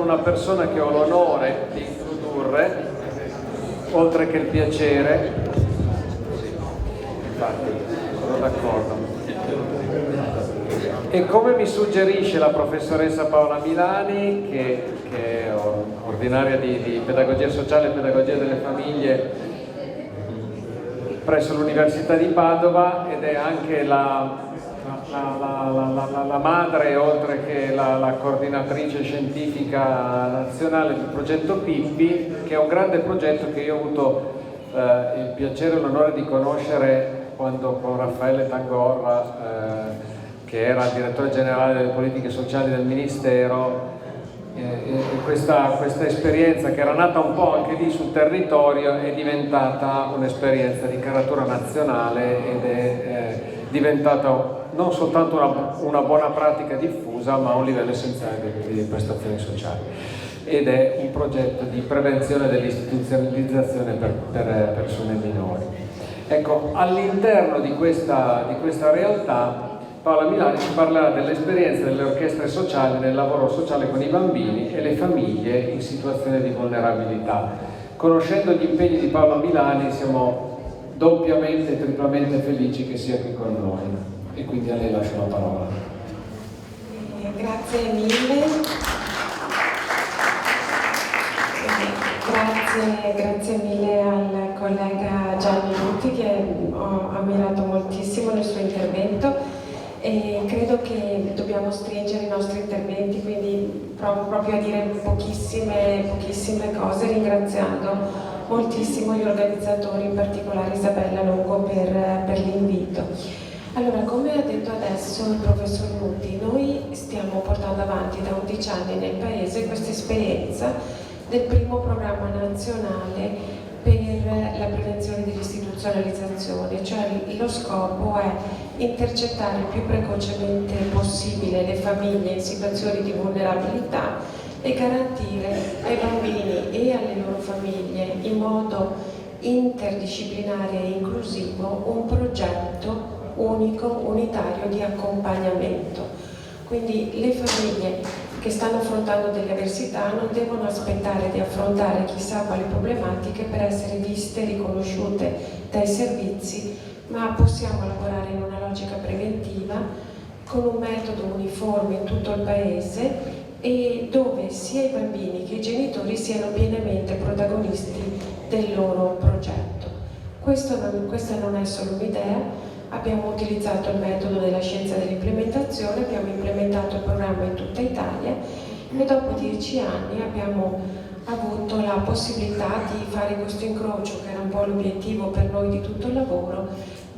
una persona che ho l'onore di introdurre, oltre che il piacere. Infatti, sono d'accordo. E come mi suggerisce la professoressa Paola Milani, che è ordinaria di pedagogia sociale e pedagogia delle famiglie presso l'Università di Padova, ed è anche la madre, oltre che la coordinatrice scientifica nazionale del progetto Pippi, che è un grande progetto che io ho avuto il piacere e l'onore di conoscere quando con Raffaele Tangorra, che era il direttore generale delle politiche sociali del Ministero, questa esperienza, che era nata un po' anche lì sul territorio, è diventata un'esperienza di caratura nazionale ed è diventata non soltanto una buona pratica diffusa, ma un livello essenziale di prestazioni sociali. Ed è un progetto di prevenzione dell'istituzionalizzazione per persone minori. Ecco, all'interno di questa realtà Paola Milani ci parlerà dell'esperienza delle orchestre sociali nel lavoro sociale con i bambini e le famiglie in situazione di vulnerabilità. Conoscendo gli impegni di Paola Milani siamo doppiamente e triplamente felici che sia qui con noi, e quindi a lei lascio la parola. Grazie mille. Grazie mille al collega Gianni Lutti, che ho ammirato moltissimo nel suo intervento, e credo che dobbiamo stringere i nostri interventi, quindi provo proprio a dire pochissime cose, ringraziando moltissimo gli organizzatori, in particolare Isabella Longo per l'invito. Allora, come ha detto adesso il professor Lutti, noi stiamo portando avanti da 11 anni nel Paese questa esperienza del primo programma nazionale per la prevenzione dell'istituzionalizzazione, cioè lo scopo è intercettare il più precocemente possibile le famiglie in situazioni di vulnerabilità e garantire ai bambini e alle loro famiglie in modo interdisciplinare e inclusivo un progetto unico, unitario di accompagnamento. Quindi le famiglie che stanno affrontando delle avversità non devono aspettare di affrontare chissà quali problematiche per essere viste e riconosciute dai servizi, ma possiamo lavorare in una logica preventiva con un metodo uniforme in tutto il Paese, e dove sia i bambini che i genitori siano pienamente protagonisti del loro progetto. Questa non è solo un'idea. Abbiamo utilizzato il metodo della scienza dell'implementazione, abbiamo implementato il programma in tutta Italia e dopo 10 anni abbiamo avuto la possibilità di fare questo incrocio, che era un po' l'obiettivo per noi di tutto il lavoro,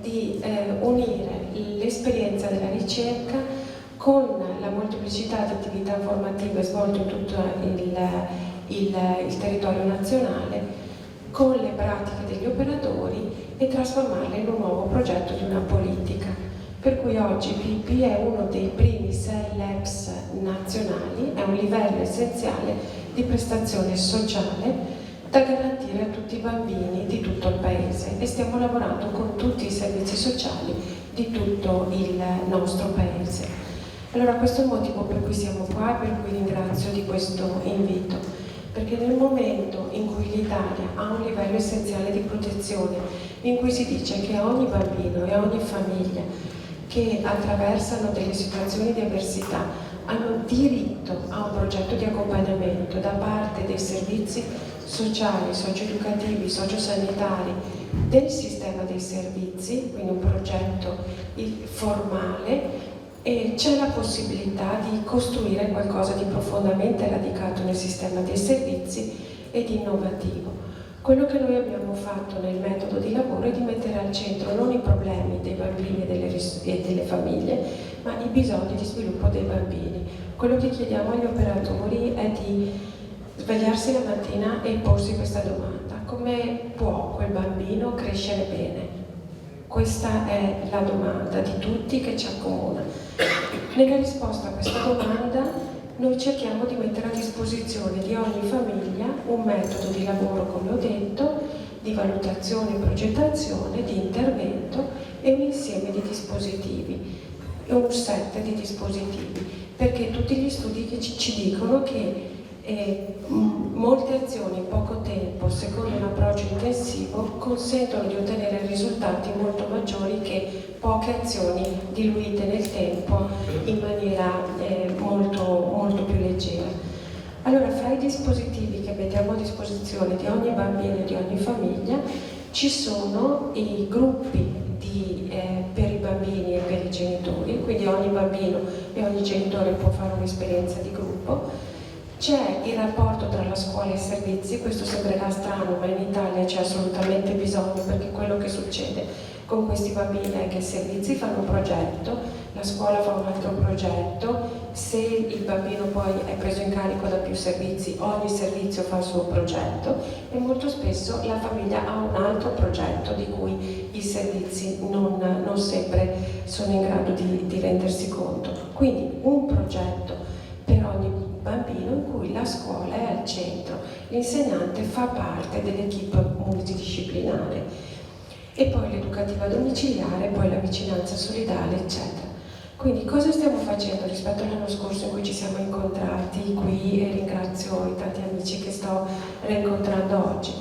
di unire l'esperienza della ricerca con la molteplicità di attività formative svolte in tutto il territorio nazionale, con le pratiche degli operatori, e trasformarle in un nuovo progetto di una politica. Per cui oggi Pippi è uno dei primi 6 LEPS nazionali, è un livello essenziale di prestazione sociale da garantire a tutti i bambini di tutto il Paese, e stiamo lavorando con tutti i servizi sociali di tutto il nostro Paese. Allora, questo è il motivo per cui siamo qua e per cui ringrazio di questo invito, perché nel momento in cui l'Italia ha un livello essenziale di protezione, in cui si dice che ogni bambino e ogni famiglia che attraversano delle situazioni di avversità hanno diritto a un progetto di accompagnamento da parte dei servizi sociali, socioeducativi, sociosanitari, del sistema dei servizi, quindi un progetto formale, e c'è la possibilità di costruire qualcosa di profondamente radicato nel sistema dei servizi e di innovativo. Quello che noi abbiamo fatto nel metodo di lavoro è di mettere al centro non i problemi dei bambini e delle famiglie, ma i bisogni di sviluppo dei bambini. Quello che chiediamo agli operatori è di svegliarsi la mattina e porsi questa domanda: come può quel bambino crescere bene? Questa è la domanda di tutti che ci accomuna. Nella risposta a questa domanda noi cerchiamo di mettere a disposizione di ogni famiglia un metodo di lavoro, come ho detto, di valutazione e progettazione, di intervento, e un insieme di dispositivi, un set di dispositivi, perché tutti gli studi che ci dicono che E molte azioni in poco tempo, secondo un approccio intensivo, consentono di ottenere risultati molto maggiori che poche azioni diluite nel tempo in maniera molto più leggera. Allora, fra i dispositivi che mettiamo a disposizione di ogni bambino e di ogni famiglia ci sono i gruppi per i bambini e per i genitori, quindi ogni bambino e ogni genitore può fare un'esperienza di gruppo. C'è il rapporto tra la scuola e i servizi, questo sembrerà strano, ma in Italia c'è assolutamente bisogno, perché quello che succede con questi bambini è che i servizi fanno un progetto, la scuola fa un altro progetto, se il bambino poi è preso in carico da più servizi, ogni servizio fa il suo progetto e molto spesso la famiglia ha un altro progetto di cui i servizi non sempre sono in grado di rendersi conto. Quindi un progetto per ogni bambino in cui la scuola è al centro, l'insegnante fa parte dell'equipe multidisciplinare e poi l'educativa domiciliare, poi la vicinanza solidale, eccetera. Quindi cosa stiamo facendo rispetto all'anno scorso in cui ci siamo incontrati qui e ringrazio i tanti amici che sto rincontrando oggi.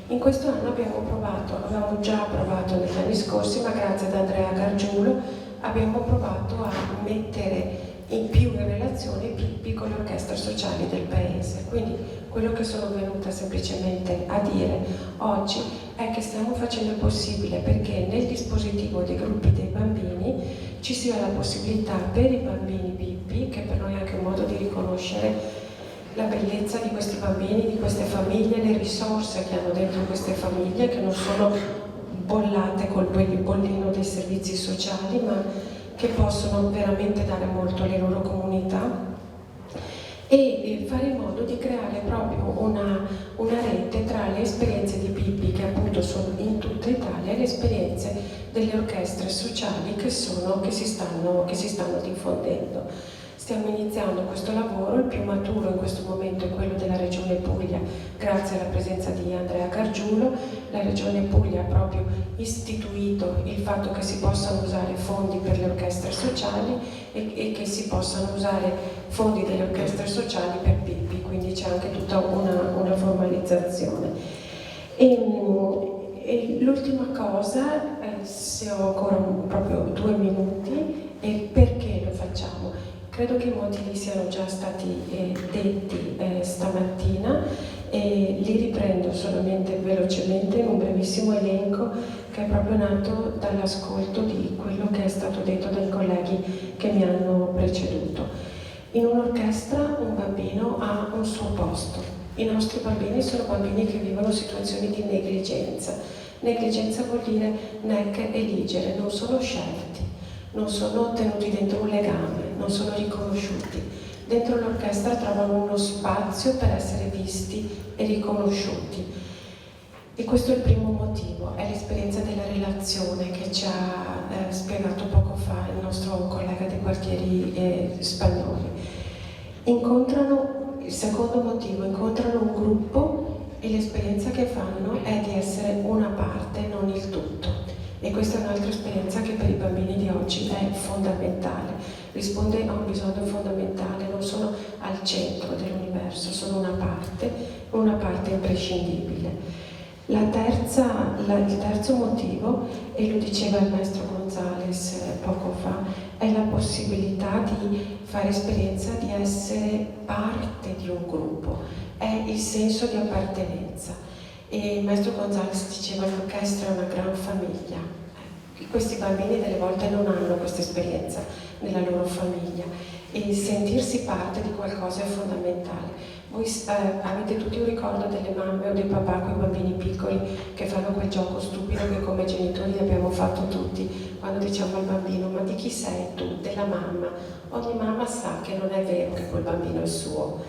In questo anno avevamo già provato negli anni scorsi, ma grazie ad Andrea Gargiulo abbiamo provato a mettere in più in relazione i più piccole orchestre sociali del paese. Quindi quello che sono venuta semplicemente a dire oggi è che stiamo facendo il possibile perché nel dispositivo dei gruppi dei bambini ci sia la possibilità per i bambini Pippi, che per noi è anche un modo di riconoscere la bellezza di questi bambini, di queste famiglie, le risorse che hanno dentro queste famiglie, che non sono bollate col bollino dei servizi sociali, ma che possono veramente dare molto alle loro comunità, e fare in modo di creare proprio una rete tra le esperienze di Pippi, che appunto sono in tutta Italia, e le esperienze delle orchestre sociali che si stanno diffondendo. Stiamo iniziando questo lavoro, il più maturo in questo momento è quello della Regione Puglia, grazie alla presenza di Andrea Gargiulo. La Regione Puglia ha proprio istituito il fatto che si possano usare fondi per le orchestre sociali e che si possano usare fondi delle orchestre sociali per Pippi, quindi c'è anche tutta una formalizzazione. E l'ultima cosa, se ho ancora proprio 2 minuti, è perché lo facciamo. Credo che i motivi siano già stati detti stamattina e li riprendo solamente velocemente in un brevissimo elenco che è proprio nato dall'ascolto di quello che è stato detto dai colleghi che mi hanno preceduto. In un'orchestra un bambino ha un suo posto. I nostri bambini sono bambini che vivono situazioni di negligenza. Negligenza vuol dire nec eligere, non sono scelti, non sono tenuti dentro un legame, non sono riconosciuti. Dentro l'orchestra trovano uno spazio per essere visti e riconosciuti. E questo è il primo motivo, è l'esperienza della relazione che ci ha spiegato poco fa il nostro collega dei quartieri spagnoli. Il secondo motivo, incontrano un gruppo e l'esperienza che fanno è di essere una parte, non il tutto. E questa è un'altra esperienza che per i bambini di oggi è fondamentale, risponde a un bisogno fondamentale, non sono al centro dell'universo, sono una parte imprescindibile. Il terzo motivo, e lo diceva il maestro Gonzales poco fa, è la possibilità di fare esperienza di essere parte di un gruppo, è il senso di appartenenza. E il maestro Gonzales diceva che l'orchestra è una gran famiglia. Questi bambini delle volte non hanno questa esperienza nella loro famiglia e sentirsi parte di qualcosa è fondamentale. Voi avete tutti un ricordo delle mamme o dei papà con i bambini piccoli che fanno quel gioco stupido che come genitori abbiamo fatto tutti quando diciamo al bambino: ma di chi sei tu? Della mamma. Ogni mamma sa che non è vero che quel bambino è suo,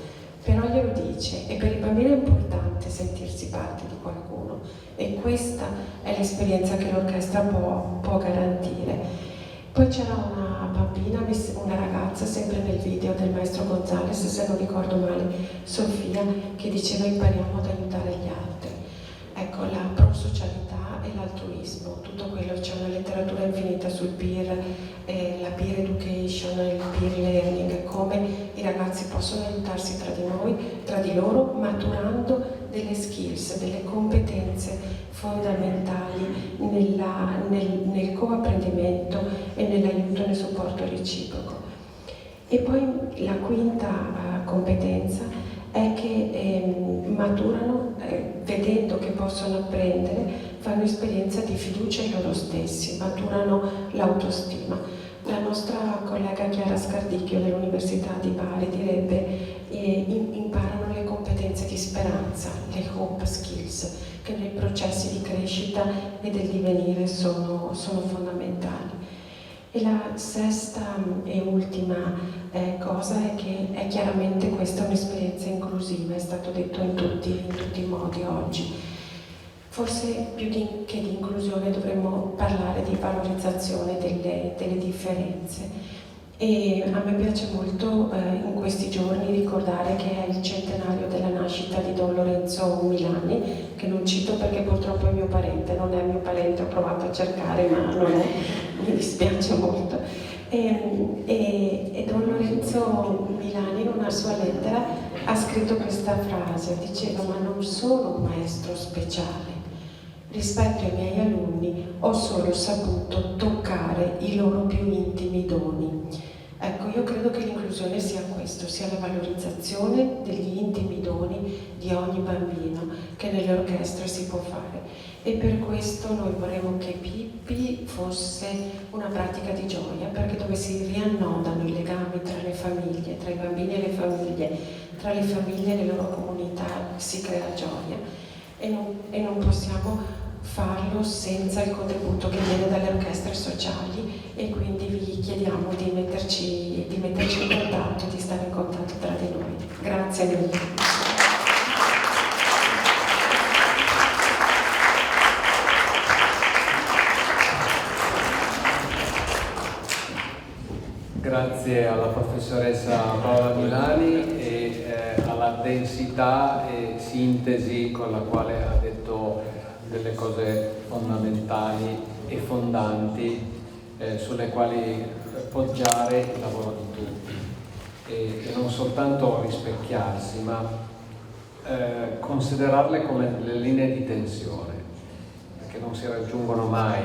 però glielo dice, e per il bambino è importante sentirsi parte di qualcuno e questa è l'esperienza che l'orchestra può garantire. Poi c'era una bambina, una ragazza, sempre nel video del maestro Gonzales, se non ricordo male, Sofia, che diceva: impariamo ad aiutare gli altri. Ecco, la prosocialità e l'altruismo bellissimo, tutto quello, c'è una letteratura infinita sul peer, la peer education, il peer learning, come i ragazzi possono aiutarsi tra di loro, maturando delle skills, delle competenze fondamentali nel co-apprendimento e nell'aiuto e nel supporto reciproco. E poi la quinta competenza è che maturano vedendo che possono apprendere, fanno esperienza di fiducia in loro stessi, maturano l'autostima. La nostra collega Chiara Scardicchio dell'Università di Bari direbbe imparano le competenze di speranza, le hope skills, che nei processi di crescita e del divenire sono fondamentali. E la sesta e ultima cosa è che è chiaramente questa un'esperienza inclusiva, è stato detto in tutti i modi oggi. Forse più che di inclusione dovremmo parlare di valorizzazione delle differenze. E a me piace molto in questi giorni ricordare che è il centenario della nascita di Don Lorenzo Milani, che non cito perché purtroppo è mio parente, non è mio parente, ho provato a cercare ma non è, mi dispiace molto. E Don Lorenzo Milani in una sua lettera ha scritto questa frase, diceva: ma non sono un maestro speciale, rispetto ai miei alunni ho solo saputo toccare i loro più intimi doni. Ecco, io credo che l'inclusione sia questo, sia la valorizzazione degli intimi doni di ogni bambino che nelle orchestre si può fare. E per questo noi vorremmo che Pippi fosse una pratica di gioia, perché dove si riannodano i legami tra le famiglie, tra i bambini e le famiglie, tra le famiglie e le loro comunità, si crea gioia. E non possiamo farlo senza il contributo che viene dalle orchestre sociali, e quindi vi chiediamo di metterci in contatto, di stare in contatto tra di noi. Grazie mille. Grazie alla professoressa Paola Milani e alla densità e sintesi con la quale ha detto delle cose fondamentali e fondanti sulle quali poggiare il lavoro di tutti e non soltanto rispecchiarsi, ma considerarle come delle linee di tensione, perché non si raggiungono mai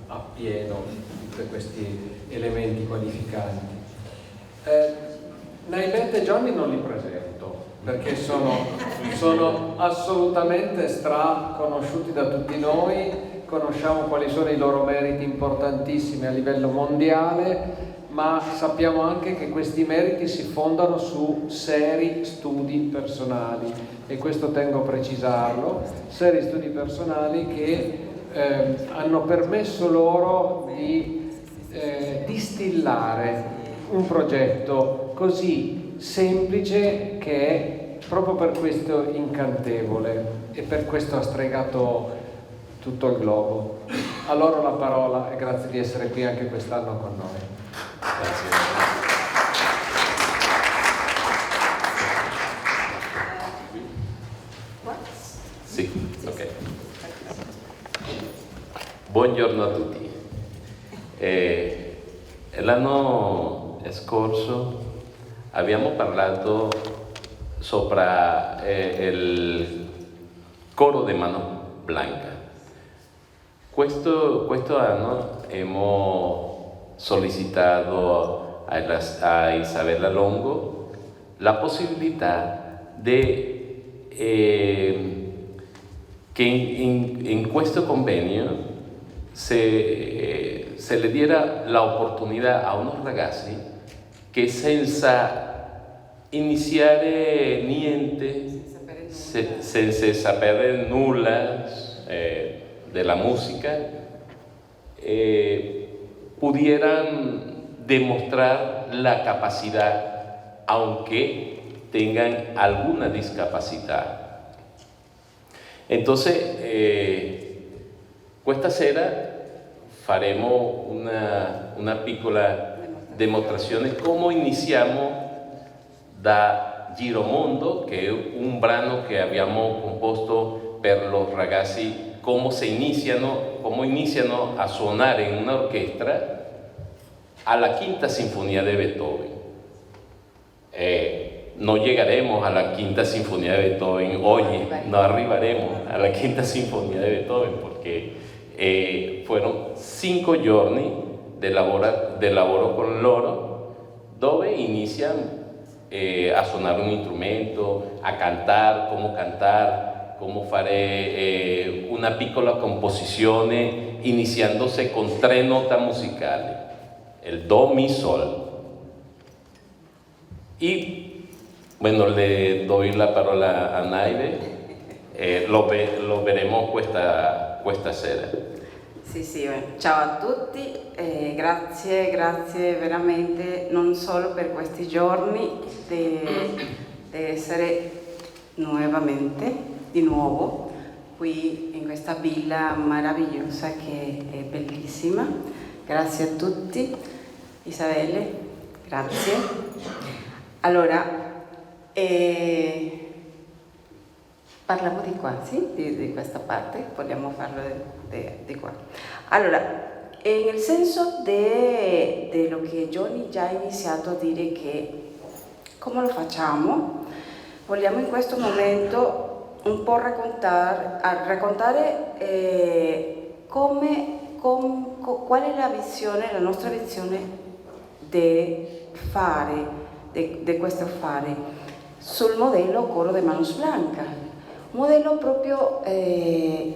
appieno tutti questi elementi qualificanti. Naibet e Johnny non li presento perché sono assolutamente conosciuti da tutti noi, conosciamo quali sono i loro meriti importantissimi a livello mondiale, ma sappiamo anche che questi meriti si fondano su seri studi personali, e questo tengo a precisarlo, seri studi personali che hanno permesso loro di distillare un progetto così semplice che è proprio per questo incantevole e per questo ha stregato tutto il globo. A loro la parola e grazie di essere qui anche quest'anno con noi. Grazie. Sì, ok. Buongiorno a tutti. L'anno scorso abbiamo parlato sopra il coro di Mano Blanca. Questo anno abbiamo sollecitato a Isabella Longo la possibilità di che in questo convegno se le diera l'opportunità a unos ragazzi che senza iniziare niente, senza sapere nulla della musica, pudieran demostrar la capacidad aunque tengan alguna discapacidad. Entonces, questa sera faremo una piccola dimostrazione come iniziamo da Giromondo, che è un brano che abbiamo composto per los ragazzi cómo iniziano a suonare in un'orchestra alla Quinta Sinfonía de Beethoven. No llegaremos a la Quinta Sinfonía de Beethoven hoy, no arribaremos a la Quinta Sinfonía de Beethoven porque fueron 5 giorni de lavoro con loro, dove iniziano a suonare un strumento, a cantar, come fare una piccola composizione iniziandosi con 3 note musicali, il Do, Mi, Sol. Y bueno, le doy la parola a Naide, lo veremos questa sera. Sì, ciao a tutti, grazie veramente non solo per questi giorni di essere di nuovo qui in questa villa meravigliosa che è bellissima. Grazie a tutti. Isabelle, grazie. Allora, parliamo di qua, sì? Di questa parte, vogliamo farlo di qua. Allora, nel senso di lo che Johnny già ha iniziato a dire che come lo facciamo, vogliamo in questo momento un po' raccontare qual è la nostra visione di questo affare sul modello Coro de Manos Blancas, un modello proprio che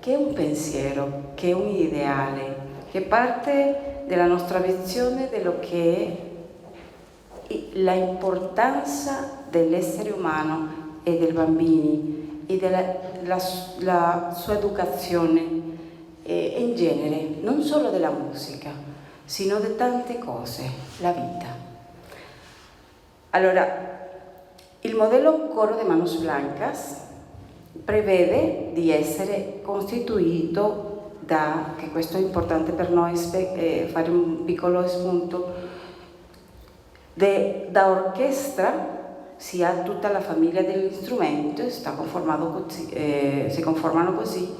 è un pensiero, che è un ideale, che parte dalla nostra visione di quello che è la importanza dell'essere umano e dei bambini e della sua educazione in genere, non solo della musica, sino di tante cose, la vita. Allora, il modello Coro de Manos Blancas prevede di essere costituito che questo è importante per noi fare un piccolo spunto, da orchestra, sia tutta la famiglia degli strumenti, si conformano così,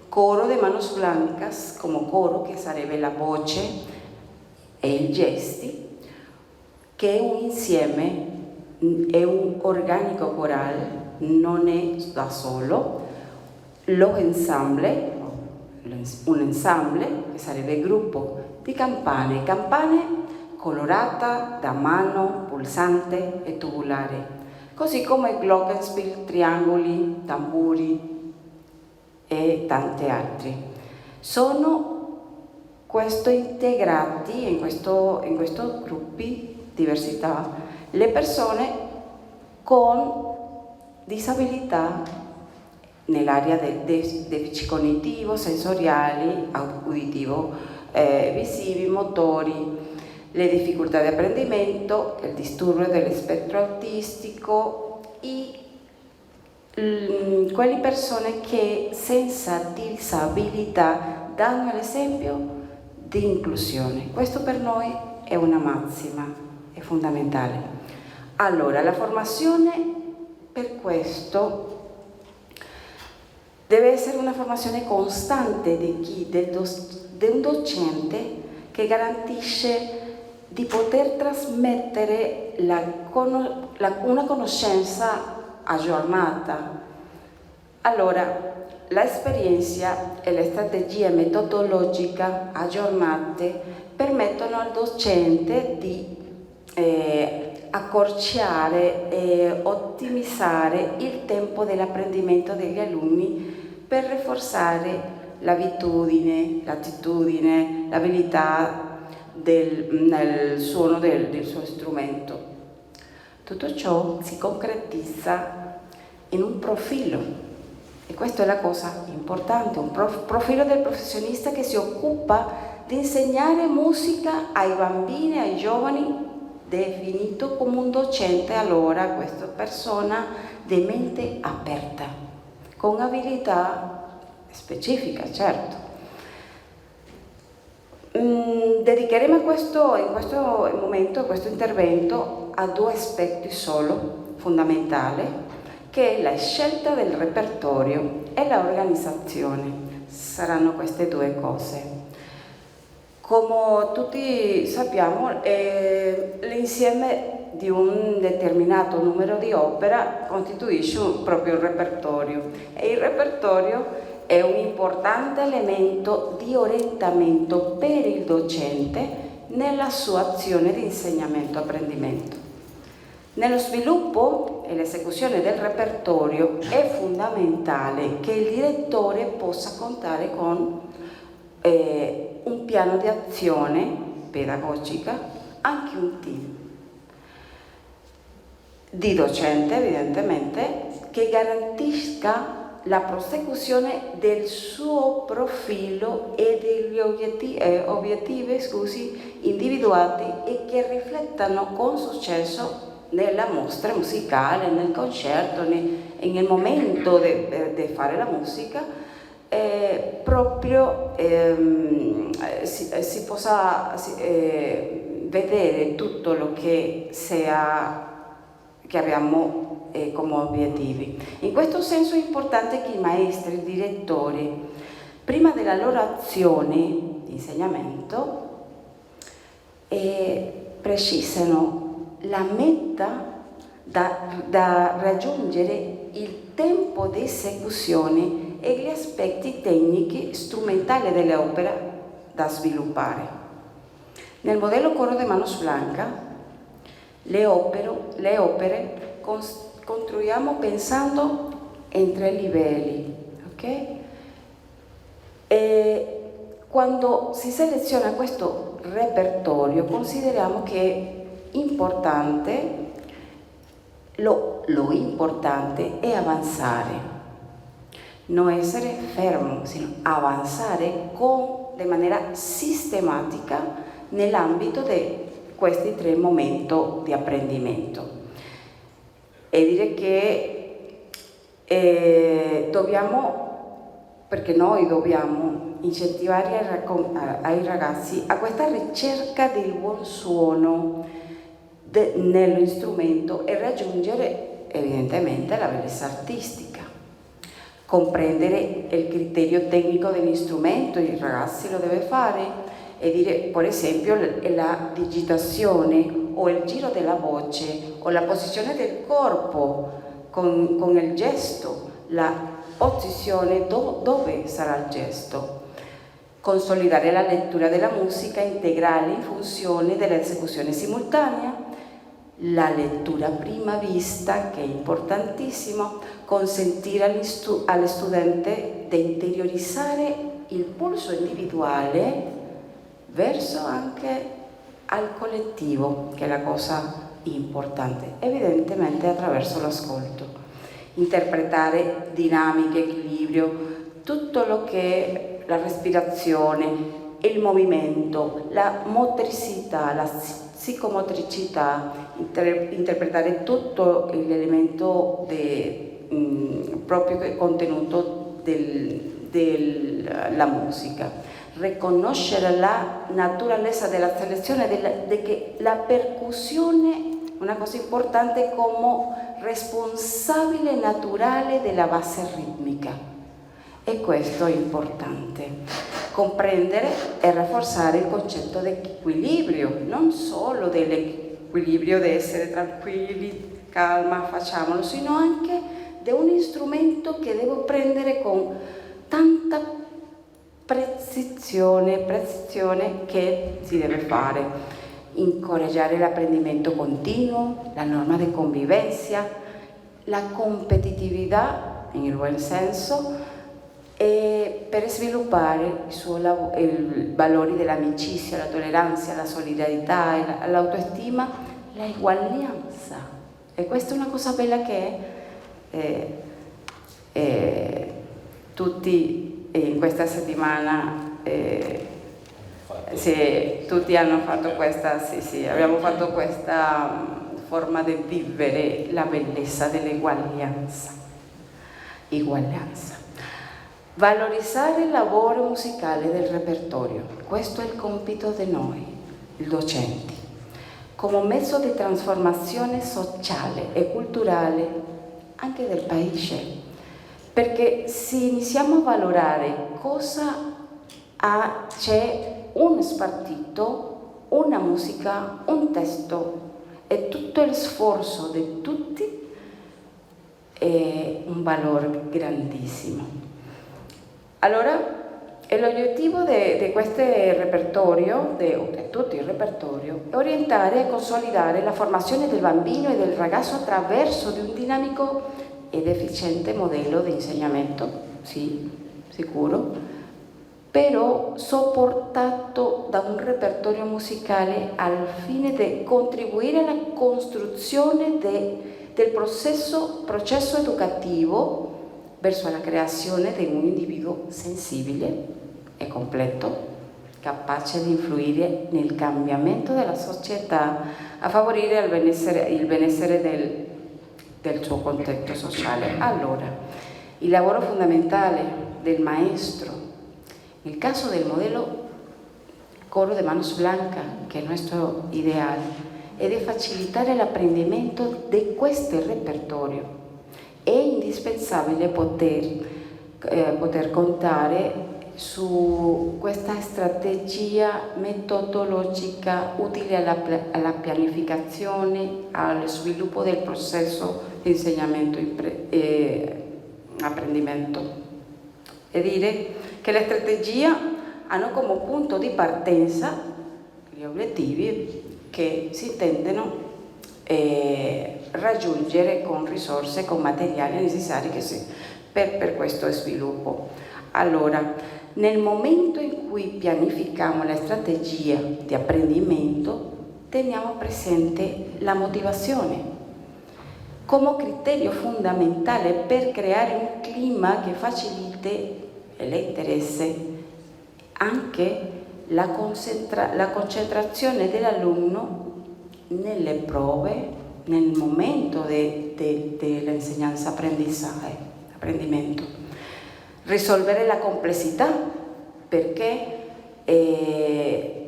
Coro de Manos Blancas come coro, che sarebbe la voce e i gesti, che è un insieme, è un organico corale, non è da solo, un ensemble, che sarebbe gruppo di campane colorata da mano, pulsante e tubulare, così come glockenspiel, triangoli, tamburi e tanti altri. Sono integrati in questo gruppi, diversità, le persone con disabilità nell'area del deficit cognitivo, sensoriali, uditivo, visivi, motori, le difficoltà di apprendimento, il disturbo dello spettro autistico e quelle persone che senza disabilità danno l'esempio di inclusione. Questo per noi è una massima, è fondamentale. Allora, la formazione per questo deve essere una formazione costante di un docente che garantisce di poter trasmettere una conoscenza aggiornata. Allora, l'esperienza e le strategie metodologiche aggiornate permettono al docente di accorciare e ottimizzare il tempo dell'apprendimento degli alunni per rafforzare l'abitudine, l'attitudine, l'abilità nel suono del suo strumento. Tutto ciò si concretizza in un profilo, e questa è la cosa importante, un profilo del professionista che si occupa di insegnare musica ai bambini, ai giovani, definito come un docente. Allora questa persona di mente aperta, con abilità specifica, certo. Dedicheremo in questo momento, a questo intervento, a 2 aspetti solo fondamentali, che è la scelta del repertorio e l'organizzazione. saranno queste due cose. Come tutti sappiamo, l'insieme di un determinato numero di opere costituisce proprio un repertorio, e il repertorio è un importante elemento di orientamento per il docente nella sua azione di insegnamento-apprendimento. Nello sviluppo e l'esecuzione del repertorio è fondamentale che il direttore possa contare con un piano di azione pedagogica, anche un team di docente evidentemente, che garantisca la prosecuzione del suo profilo e degli obiettivi individuati e che riflettano con successo nella mostra musicale, nel concerto, nel momento di fare la musica, proprio si possa vedere tutto lo che abbiamo come obiettivi. In questo senso è importante che i maestri, i direttori, prima della loro azione di insegnamento, precisano la meta da raggiungere, il tempo di esecuzione e gli aspetti tecnici strumentali dell'opera da sviluppare. Nel modello Coro de Manos Blancas le opere costruiamo pensando in 3 livelli, ok? E quando si seleziona questo repertorio consideriamo che lo importante è avanzare, non essere fermo, sino avanzare de maniera sistematica nell'ambito di questi 3 momenti di apprendimento. E dire che noi dobbiamo incentivare ai ragazzi a questa ricerca del buon suono nello strumento e raggiungere evidentemente la bellezza artistica. Comprendere il criterio tecnico dell'strumento, il ragazzi lo deve fare, e dire, per esempio, la digitazione o il giro della voce o la posizione del corpo con il gesto, la posizione dove sarà il gesto. Consolidare la lettura della musica integrale in funzione dell'esecuzione simultanea, la lettura a prima vista, che è importantissimo, consentire allo studente di interiorizzare il pulso individuale verso anche al collettivo, che è la cosa importante, evidentemente attraverso l'ascolto. Interpretare dinamiche, equilibrio, tutto lo che è la respirazione, il movimento, la motricità, la psicomotricità, interpretare tutto l'elemento proprio contenuto della musica, riconoscere la naturalezza della selezione, di che la percussione, una cosa importante, come responsabile naturale della base ritmica. E questo è importante. Comprendere e rafforzare il concetto di equilibrio, non solo dell'equilibrio di essere tranquilli, calma, facciamolo, sino anche di un strumento che devo prendere con tanta precisione che si deve fare. Incoraggiare l'apprendimento continuo, la norma di convivenza, la competitività, in il buon senso, e per sviluppare i valori dell'amicizia, la tolleranza, la solidarietà, l'autostima, la eguaglianza. E questa è una cosa bella che tutti in questa settimana tutti hanno fatto abbiamo fatto questa forma di vivere la bellezza dell'eguaglianza. Valorizzare il lavoro musicale del repertorio, questo è il compito di noi, i docenti, come mezzo di trasformazione sociale e culturale anche del paese. perché se iniziamo a valorare c'è un spartito, una musica, un testo e tutto il sforzo di tutti, è un valore grandissimo. Allora, l'obiettivo di questo repertorio, di tutto il repertorio, è orientare e consolidare la formazione del bambino e del ragazzo attraverso di un dinamico ed efficiente modello di insegnamento, sì, sicuro, però supportato da un repertorio musicale al fine di contribuire alla costruzione del processo educativo verso la creazione di un individuo sensibile e completo, capace di influire nel cambiamento della società, a favorire il benessere del suo contesto sociale. Allora, il lavoro fondamentale del maestro, nel caso del modello Coro de Manos Blancas, che è il nostro ideale, è di facilitare l'apprendimento di questo repertorio. È indispensabile poter contare su questa strategia metodologica utile alla pianificazione, allo sviluppo del processo di insegnamento e apprendimento. E dire che le strategie hanno come punto di partenza gli obiettivi che si intendono raggiungere con risorse, con materiali necessari per questo sviluppo. Allora, nel momento in cui pianifichiamo la strategia di apprendimento, teniamo presente la motivazione come criterio fondamentale per creare un clima che faciliti l'interesse, anche la concentrazione dell'alunno nelle prove, nel momento dell'insegnanza apprendimento. Risolvere la complessità, perché è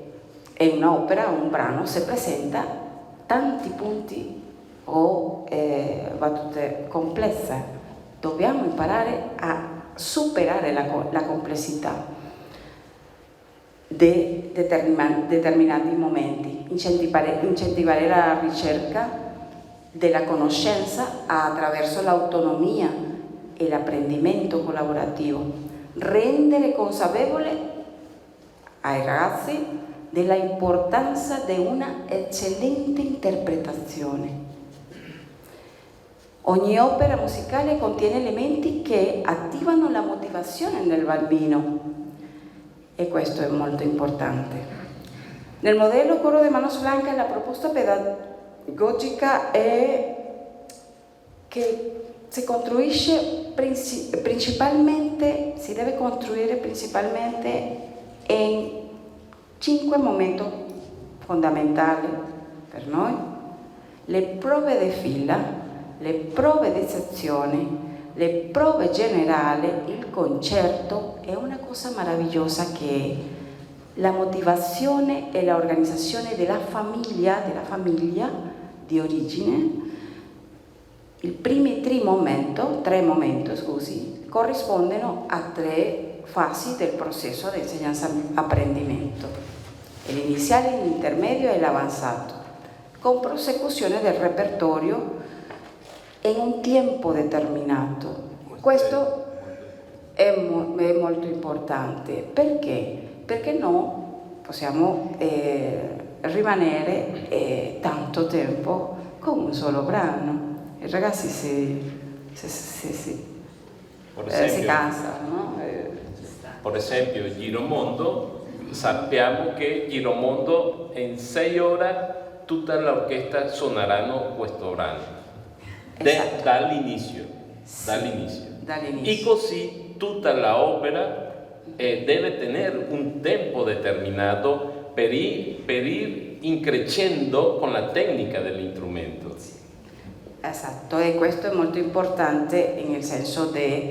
un'opera, un brano, se presenta tanti punti o battute complesse. Dobbiamo imparare a superare la complessità di determinati momenti, incentivare la ricerca della conoscenza attraverso l'autonomia e l'apprendimento collaborativo, rendere consapevole ai ragazzi della importanza di una eccellente interpretazione. Ogni opera musicale contiene elementi che attivano la motivazione nel bambino e questo è molto importante. Nel modello Coro de Manos Blancas la proposta pedagogica è che si deve costruire principalmente in 5 momenti fondamentali per noi: le prove di fila, le prove di sezione, le prove generali, il concerto e una cosa meravigliosa che è la motivazione e l'organizzazione della famiglia di origine. I primi tre momenti, corrispondono a 3 fasi del processo di insegnanza-apprendimento: l'iniziale, l'intermedio e l'avanzato, con prosecuzione del repertorio in un tempo determinato. Questo è molto importante. Perché? Perché non possiamo rimanere tanto tempo con un solo brano. I ragazzi si cansano, no? Per esempio, Giromondo, sappiamo che Giromondo in 6 ore tutta l'orchestra suoneranno questo brano. Esatto. Dall'inizio. E così tutta l'opera deve tenere un tempo determinato per ir increscendo con la tecnica dell'strumento. Esatto, e questo è molto importante nel senso di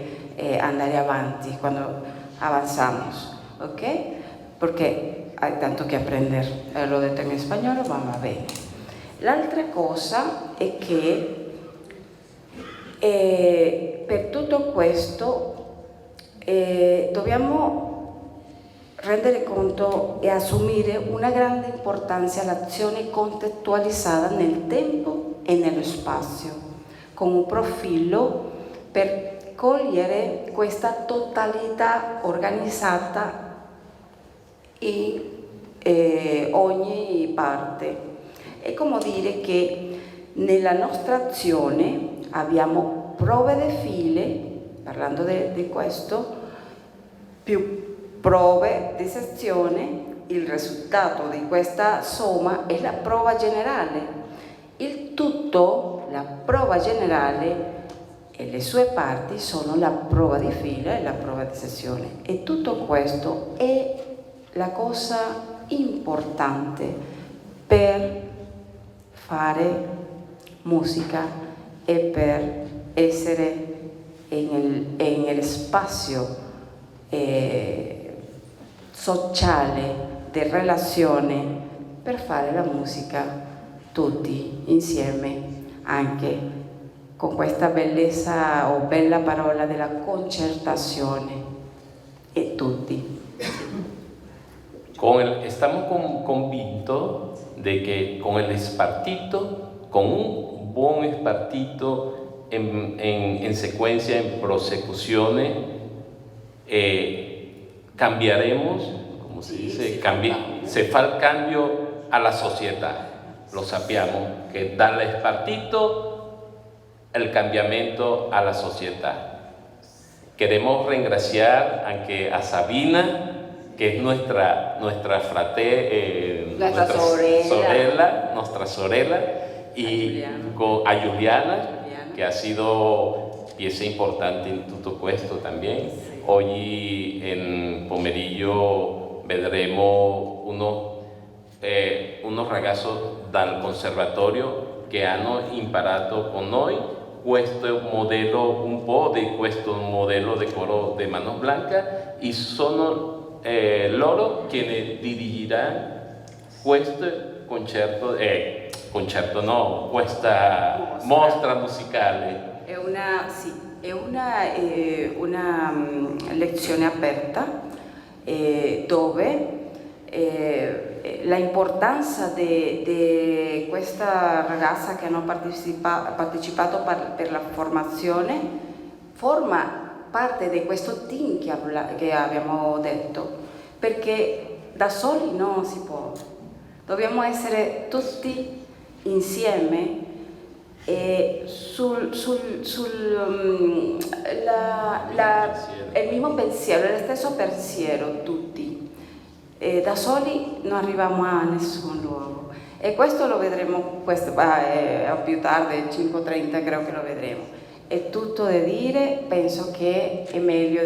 andare avanti quando avanzamos, ¿ok? Perché hay tanto che aprender. Lo detto in spagnolo, ma va bene. L'altra cosa è che E per tutto questo dobbiamo rendere conto e assumere una grande importanza all'azione contestualizzata nel tempo e nello spazio, con un profilo per cogliere questa totalità organizzata in ogni parte. È come dire che nella nostra azione abbiamo prove di file, parlando di questo, più prove di sezione. Il risultato di questa somma è la prova generale. Il tutto, la prova generale e le sue parti sono la prova di fila e la prova di sezione. E tutto questo è la cosa importante per fare musica e per essere nello spazio sociale di relazione, per fare la musica tutti insieme, anche con questa bellezza o bella parola della concertazione, e tutti. Estamos convintos de que con el espartito, con un buen espartito en secuencia, en prosecuciones, cambiaremos, como se dice, se fa el cambio a la sociedad. Lo sappiamo che dall'espartito el cambiamento a la sociedad. Queremos regraciar anche a Sabina, que es nuestra sorella, y a Juliana, que ha sido pieza importante en tutto questo también. Hoy en Pomerillo vedremo unos ragazzi dal conservatorio che hanno imparato con noi questo modello, un po' di questo modello di coro di Manos Blancas, e sono loro che dirigeranno questo questa mostra musicale. È una lezione aperta dove la importanza di questa ragazza che hanno partecipato per la formazione forma parte di questo team che abbiamo detto, perché da soli non si può, dobbiamo essere tutti insieme il mismo pensiero, lo stesso pensiero tutti, da soli non arriviamo a nessun luogo, e questo lo vedremo più tardi, 5:30 credo che lo vedremo. È tutto da dire, penso che è meglio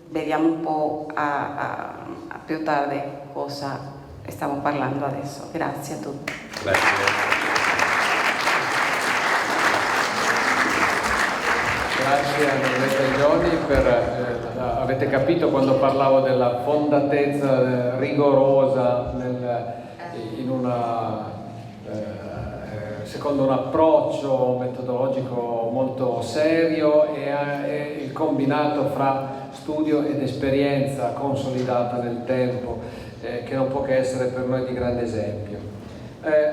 vediamo un po' a più tardi cosa stiamo parlando adesso. Grazie a tutti. Grazie. Grazie a Nicoletta e Johnny avete capito quando parlavo della fondatezza rigorosa secondo un approccio metodologico molto serio, e il combinato fra studio ed esperienza consolidata nel tempo, che non può che essere per noi di grande esempio.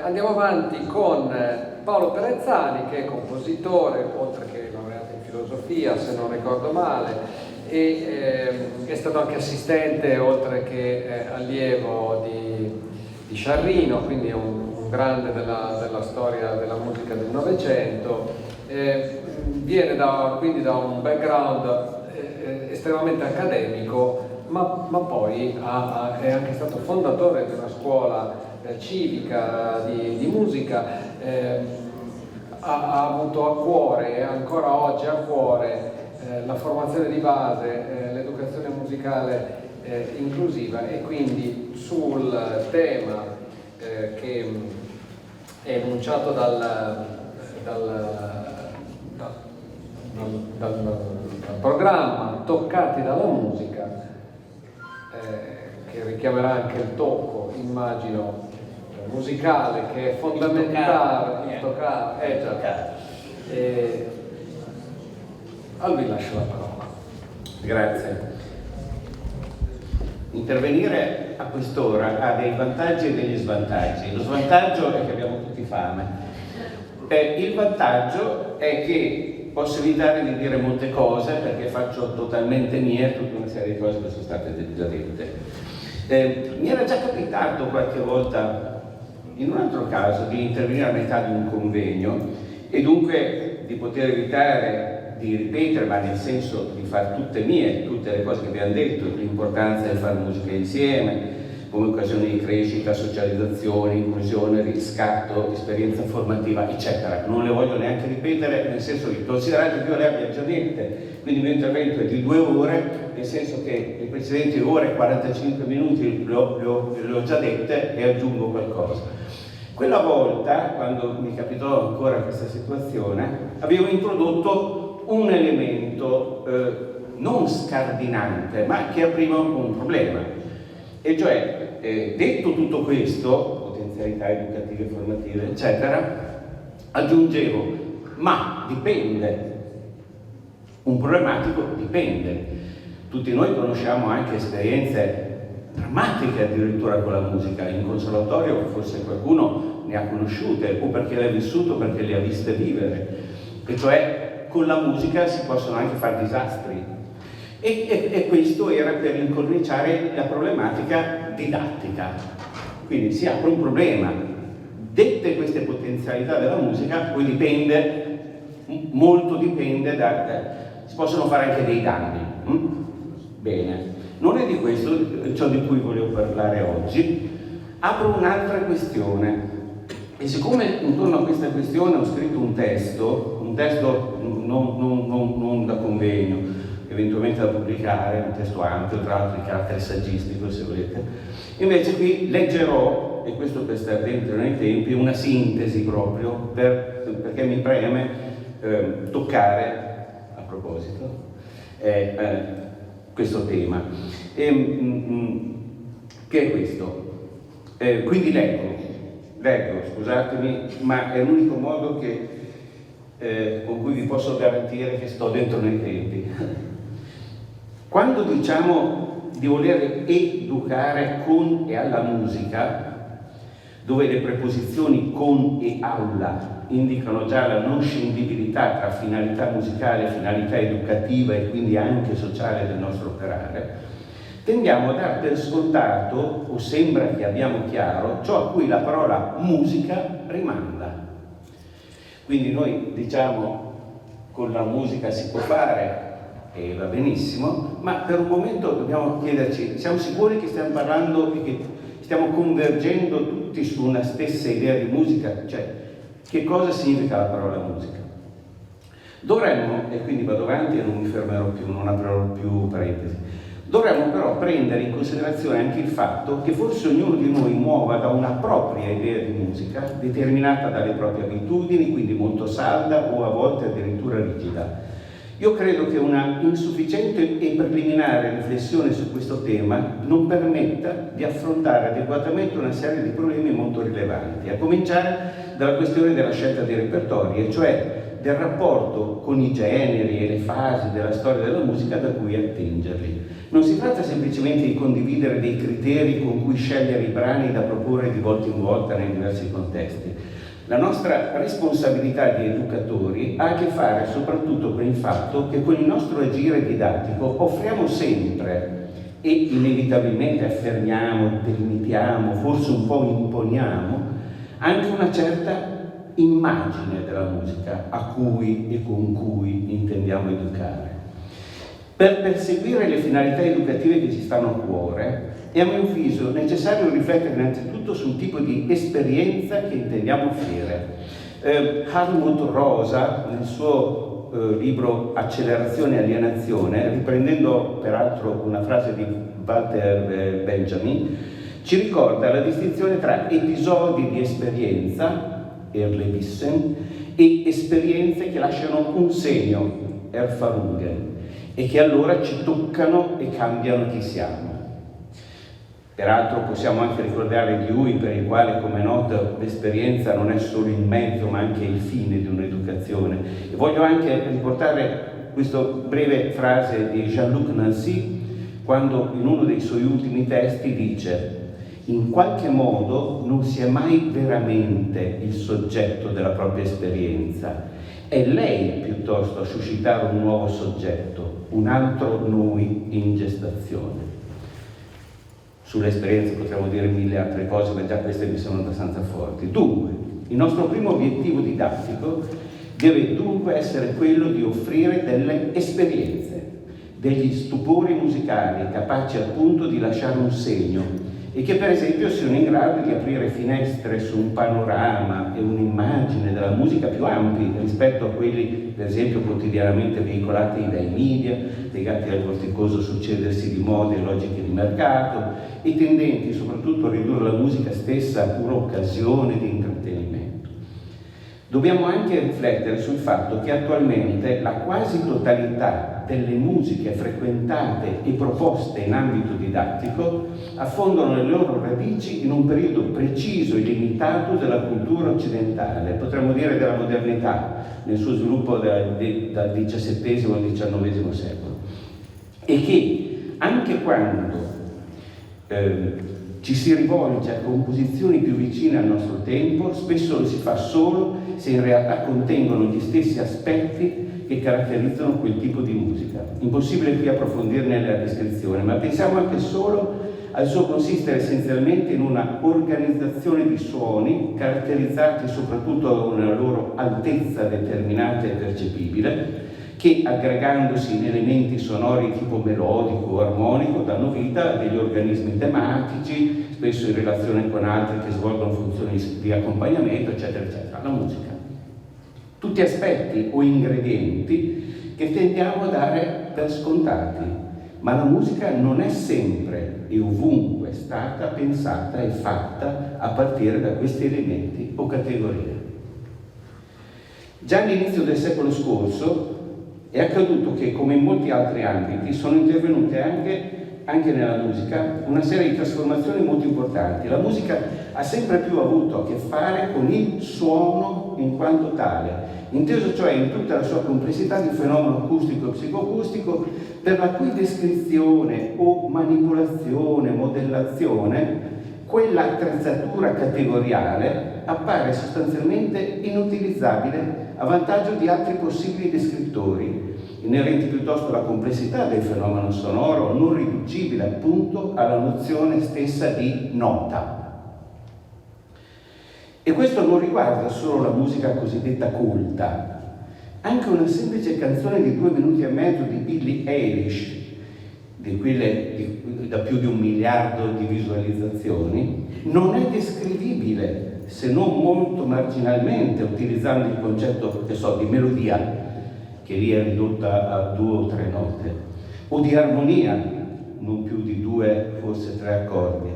Andiamo avanti con Paolo Perezzani, che è compositore, oltre che laureato in filosofia, se non ricordo male, e è stato anche assistente, oltre che allievo di Sciarrino, quindi è un grande della storia della musica del Novecento. Viene quindi da un background estremamente accademico, ma poi è anche stato fondatore di una scuola civica di musica, ha avuto a cuore e ancora oggi a cuore la formazione di base, l'educazione musicale inclusiva, e quindi sul tema che è enunciato dal programma Toccati dalla musica, che richiamerà anche il tocco, immagino, musicale, che è fondamentale, Vi lascio la parola. Grazie. Intervenire a quest'ora ha dei vantaggi e degli svantaggi. Lo svantaggio è che abbiamo tutti fame. Il vantaggio è che posso evitare di dire molte cose perché faccio totalmente mie tutta una serie di cose che sono state già dette. Mi era già capitato qualche volta, in un altro caso, di intervenire a metà di un convegno e dunque di poter evitare di ripetere, ma nel senso di fare tutte mie, tutte le cose che abbiamo detto, l'importanza di fare musica insieme, come occasione di crescita, socializzazione, inclusione, riscatto, esperienza formativa, eccetera. Non le voglio neanche ripetere, nel senso che considerate che io le abbia già dette, quindi il mio intervento è di 2 ore, nel senso che le precedenti ore, 45 minuti, le ho già dette e aggiungo qualcosa. Quella volta, quando mi capitò ancora questa situazione, avevo introdotto un elemento non scardinante, ma che apriva un problema. E cioè, detto tutto questo, potenzialità educative, formative, eccetera, aggiungevo, ma dipende. Un problematico dipende. Tutti noi conosciamo anche esperienze drammatiche addirittura con la musica. In conservatorio forse qualcuno ne ha conosciute, o perché le ha vissuto o perché le ha viste vivere. E cioè, con la musica si possono anche fare disastri e questo era per incorniciare la problematica didattica. Quindi si apre un problema. Dette queste potenzialità della musica, poi molto dipende si possono fare anche dei danni. Bene, non è di questo ciò di cui volevo parlare oggi. Apro un'altra questione. E siccome intorno a questa questione ho scritto un testo non da convegno, eventualmente da pubblicare, un testo ampio, tra l'altro di carattere saggistico se volete, invece qui leggerò, e questo per stare dentro nei tempi, una sintesi proprio, perché mi preme toccare, a proposito, questo tema. Che è questo? Quindi leggo, scusatemi, ma è l'unico modo con cui vi posso garantire che sto dentro nei tempi. Quando diciamo di voler educare con e alla musica, dove le preposizioni con e alla indicano già la non scindibilità tra finalità musicale, finalità educativa e quindi anche sociale del nostro operare, tendiamo a dar per scontato, o sembra che abbiamo chiaro, ciò a cui la parola musica rimanda. Quindi noi diciamo con la musica si può fare e va benissimo, ma per un momento dobbiamo chiederci, siamo sicuri che stiamo parlando e che stiamo convergendo tutti su una stessa idea di musica? Cioè, che cosa significa la parola musica? Dovremmo, e quindi vado avanti e non mi fermerò più, non aprirò più parentesi, dovremmo però prendere in considerazione anche il fatto che forse ognuno di noi muova da una propria idea di musica, determinata dalle proprie abitudini, quindi molto salda o a volte addirittura rigida. Io credo che una insufficiente e preliminare riflessione su questo tema non permetta di affrontare adeguatamente una serie di problemi molto rilevanti, a cominciare dalla questione della scelta dei repertori, e cioè del rapporto con i generi e le fasi della storia della musica da cui attingerli. Non si tratta semplicemente di condividere dei criteri con cui scegliere i brani da proporre di volta in volta nei diversi contesti. La nostra responsabilità di educatori ha a che fare soprattutto con il fatto che con il nostro agire didattico offriamo sempre e inevitabilmente affermiamo, delimitiamo, forse un po' imponiamo anche una certa immagine della musica a cui e con cui intendiamo educare. Per perseguire le finalità educative che ci stanno a cuore, è a mio avviso necessario riflettere innanzitutto sul tipo di esperienza che intendiamo offrire. Hartmut Rosa, nel suo libro Accelerazione e alienazione, riprendendo peraltro una frase di Walter Benjamin, ci ricorda la distinzione tra episodi di esperienza, Erlebnissen, e esperienze che lasciano un segno, Erfahrungen, e che allora ci toccano e cambiano chi siamo. Peraltro possiamo anche ricordare Dewey, per il quale, come è noto, l'esperienza non è solo il mezzo ma anche il fine di un'educazione. E voglio anche riportare questa breve frase di Jean-Luc Nancy, quando in uno dei suoi ultimi testi dice: in qualche modo non si è mai veramente il soggetto della propria esperienza, è lei piuttosto a suscitare un nuovo soggetto, un altro noi in gestazione. Sull'esperienza potremmo dire mille altre cose, ma già queste mi sono abbastanza forti. Dunque, il nostro primo obiettivo didattico deve dunque essere quello di offrire delle esperienze, degli stupori musicali capaci appunto di lasciare un segno e che per esempio siano in grado di aprire finestre su un panorama e un'immagine della musica più ampi rispetto a quelli per esempio quotidianamente veicolati dai media, legati al vorticoso succedersi di mode e logiche di mercato e tendenti soprattutto a ridurre la musica stessa a pura occasione di intrattenimento. Dobbiamo anche riflettere sul fatto che attualmente la quasi totalità delle musiche frequentate e proposte in ambito didattico affondano le loro radici in un periodo preciso e limitato della cultura occidentale, potremmo dire della modernità, nel suo sviluppo dal XVII al XIX secolo, e che anche quando ci si rivolge a composizioni più vicine al nostro tempo, spesso lo si fa solo se in realtà contengono gli stessi aspetti che caratterizzano quel tipo di musica. Impossibile qui approfondirne la descrizione, ma pensiamo anche solo al suo consistere essenzialmente in una organizzazione di suoni caratterizzati soprattutto da una loro altezza determinata e percepibile, che aggregandosi in elementi sonori tipo melodico o armonico danno vita a degli organismi tematici, spesso in relazione con altri che svolgono funzioni di accompagnamento, eccetera, eccetera. La musica. Tutti aspetti o ingredienti che tendiamo a dare per scontati, ma la musica non è sempre e ovunque stata pensata e fatta a partire da questi elementi o categorie. Già all'inizio del secolo scorso è accaduto che, come in molti altri ambiti, sono intervenute anche nella musica una serie di trasformazioni molto importanti. La musica ha sempre più avuto a che fare con il suono in quanto tale, inteso cioè in tutta la sua complessità di fenomeno acustico e psicoacustico, per la cui descrizione o manipolazione, modellazione, quella attrezzatura categoriale appare sostanzialmente inutilizzabile a vantaggio di altri possibili descrittori, inerenti piuttosto alla complessità del fenomeno sonoro, non riducibile appunto alla nozione stessa di nota. E questo non riguarda solo la musica cosiddetta culta. Anche una semplice canzone di 2 minuti e mezzo di Billie Eilish, di quelle da più di 1 miliardo di visualizzazioni, non è descrivibile se non molto marginalmente utilizzando il concetto, di melodia, che lì è ridotta a 2 o 3 note, o di armonia, non più di 2, forse 3 accordi,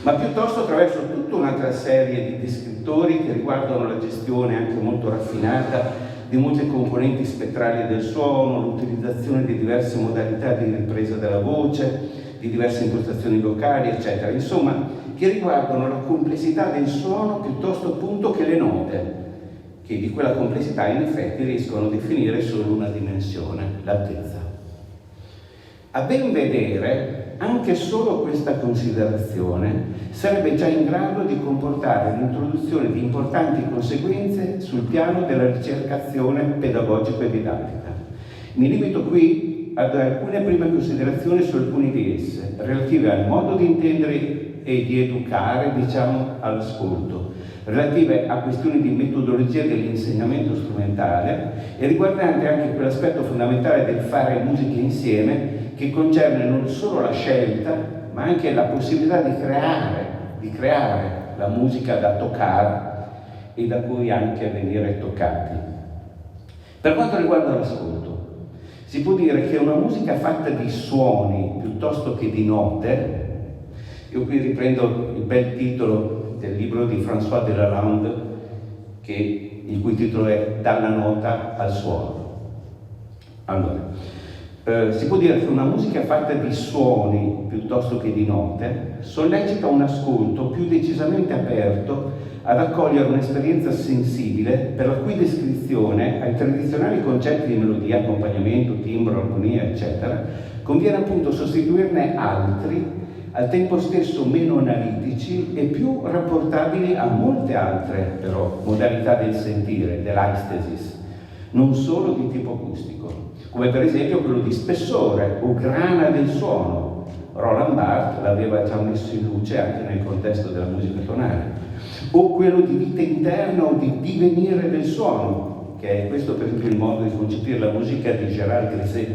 ma piuttosto attraverso tutta un'altra serie di descrittori che riguardano la gestione anche molto raffinata di molte componenti spettrali del suono, l'utilizzazione di diverse modalità di ripresa della voce, di diverse impostazioni vocali, eccetera. Insomma, che riguardano la complessità del suono piuttosto appunto che le note, che di quella complessità in effetti riescono a definire solo una dimensione, l'altezza. A ben vedere, anche solo questa considerazione sarebbe già in grado di comportare l'introduzione di importanti conseguenze sul piano della ricercazione pedagogica e didattica. Mi limito qui ad alcune prime considerazioni su alcune di esse, relative al modo di intendere e di educare, all'ascolto, relative a questioni di metodologia dell'insegnamento strumentale e riguardanti anche quell'aspetto fondamentale del fare musica insieme che concerne non solo la scelta, ma anche la possibilità di creare la musica da toccare e da cui anche venire toccati. Per quanto riguarda l'ascolto, si può dire che una musica fatta di suoni piuttosto che di note, io qui riprendo il bel titolo del libro di François Delalande, il cui titolo è Dalla nota al suono. Allora, si può dire che una musica fatta di suoni piuttosto che di note sollecita un ascolto più decisamente aperto ad accogliere un'esperienza sensibile per la cui descrizione ai tradizionali concetti di melodia, accompagnamento, timbro, armonia, eccetera, conviene appunto sostituirne altri, al tempo stesso meno analitici e più rapportabili a molte altre, però, modalità del sentire, dell'aistesis, non solo di tipo acustico, come per esempio quello di spessore o grana del suono. Roland Barthes l'aveva già messo in luce anche nel contesto della musica tonale. O quello di vita interna o di divenire del suono, che è questo per esempio il modo di concepire la musica di Gérard Griset.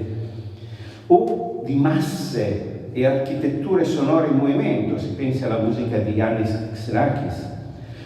O di masse e architetture sonore in movimento, si pensi alla musica di Yannis Xenakis,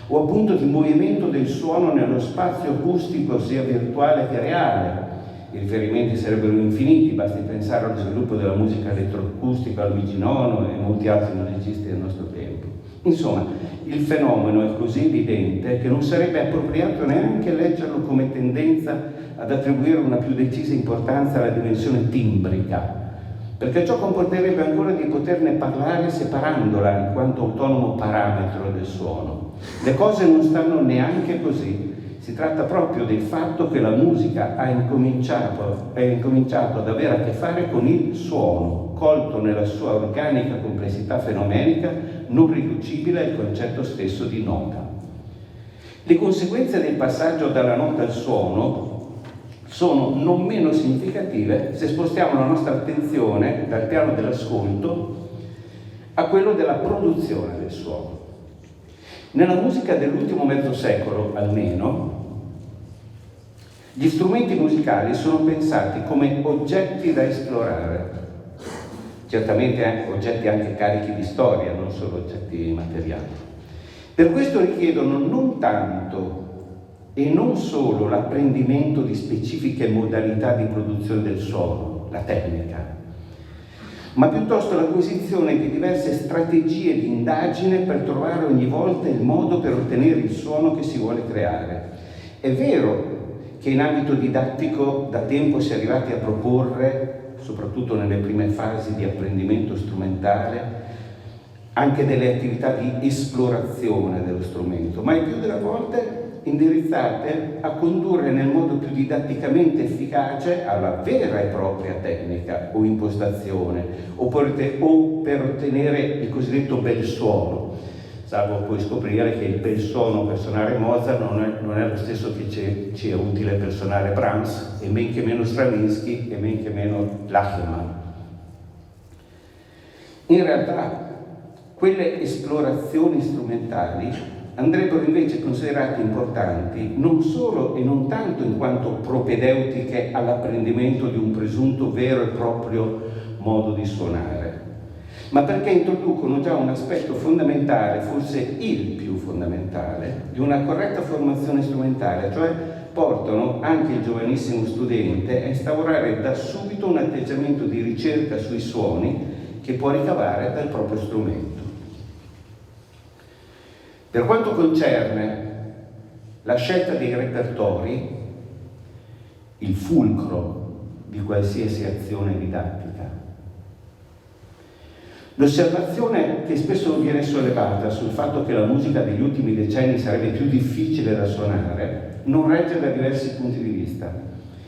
o appunto di movimento del suono nello spazio acustico sia virtuale che reale. I riferimenti sarebbero infiniti, basti pensare allo sviluppo della musica elettroacustica a Luigi Nono e molti altri musicisti del nostro tempo. Insomma, il fenomeno è così evidente che non sarebbe appropriato neanche leggerlo come tendenza ad attribuire una più decisa importanza alla dimensione timbrica, perché ciò comporterebbe ancora di poterne parlare separandola in quanto autonomo parametro del suono. Le cose non stanno neanche così. Si tratta proprio del fatto che la musica è incominciato ad avere a che fare con il suono, colto nella sua organica complessità fenomenica, non riducibile al concetto stesso di nota. Le conseguenze del passaggio dalla nota al suono sono non meno significative se spostiamo la nostra attenzione dal piano dell'ascolto a quello della produzione del suono. Nella musica dell'ultimo mezzo secolo, almeno, gli strumenti musicali sono pensati come oggetti da esplorare, certamente oggetti anche carichi di storia, non solo oggetti materiali. Per questo richiedono non tanto e non solo l'apprendimento di specifiche modalità di produzione del suono, la tecnica, ma piuttosto l'acquisizione di diverse strategie di indagine per trovare ogni volta il modo per ottenere il suono che si vuole creare. È vero che in ambito didattico da tempo si è arrivati a proporre, soprattutto nelle prime fasi di apprendimento strumentale, anche delle attività di esplorazione dello strumento, ma il più delle volte indirizzate a condurre nel modo più didatticamente efficace alla vera e propria tecnica o impostazione o per ottenere il cosiddetto bel suono, salvo poi scoprire che il bel suono per suonare Mozart non è lo stesso che ci è utile per suonare Brahms, e men che meno Stravinsky e men che meno Lachenmann. In realtà quelle esplorazioni strumentali andrebbero invece considerate importanti non solo e non tanto in quanto propedeutiche all'apprendimento di un presunto vero e proprio modo di suonare, ma perché introducono già un aspetto fondamentale, forse il più fondamentale, di una corretta formazione strumentale, cioè portano anche il giovanissimo studente a instaurare da subito un atteggiamento di ricerca sui suoni che può ricavare dal proprio strumento. Per quanto concerne la scelta dei repertori, il fulcro di qualsiasi azione didattica, l'osservazione che spesso viene sollevata sul fatto che la musica degli ultimi decenni sarebbe più difficile da suonare non regge da diversi punti di vista.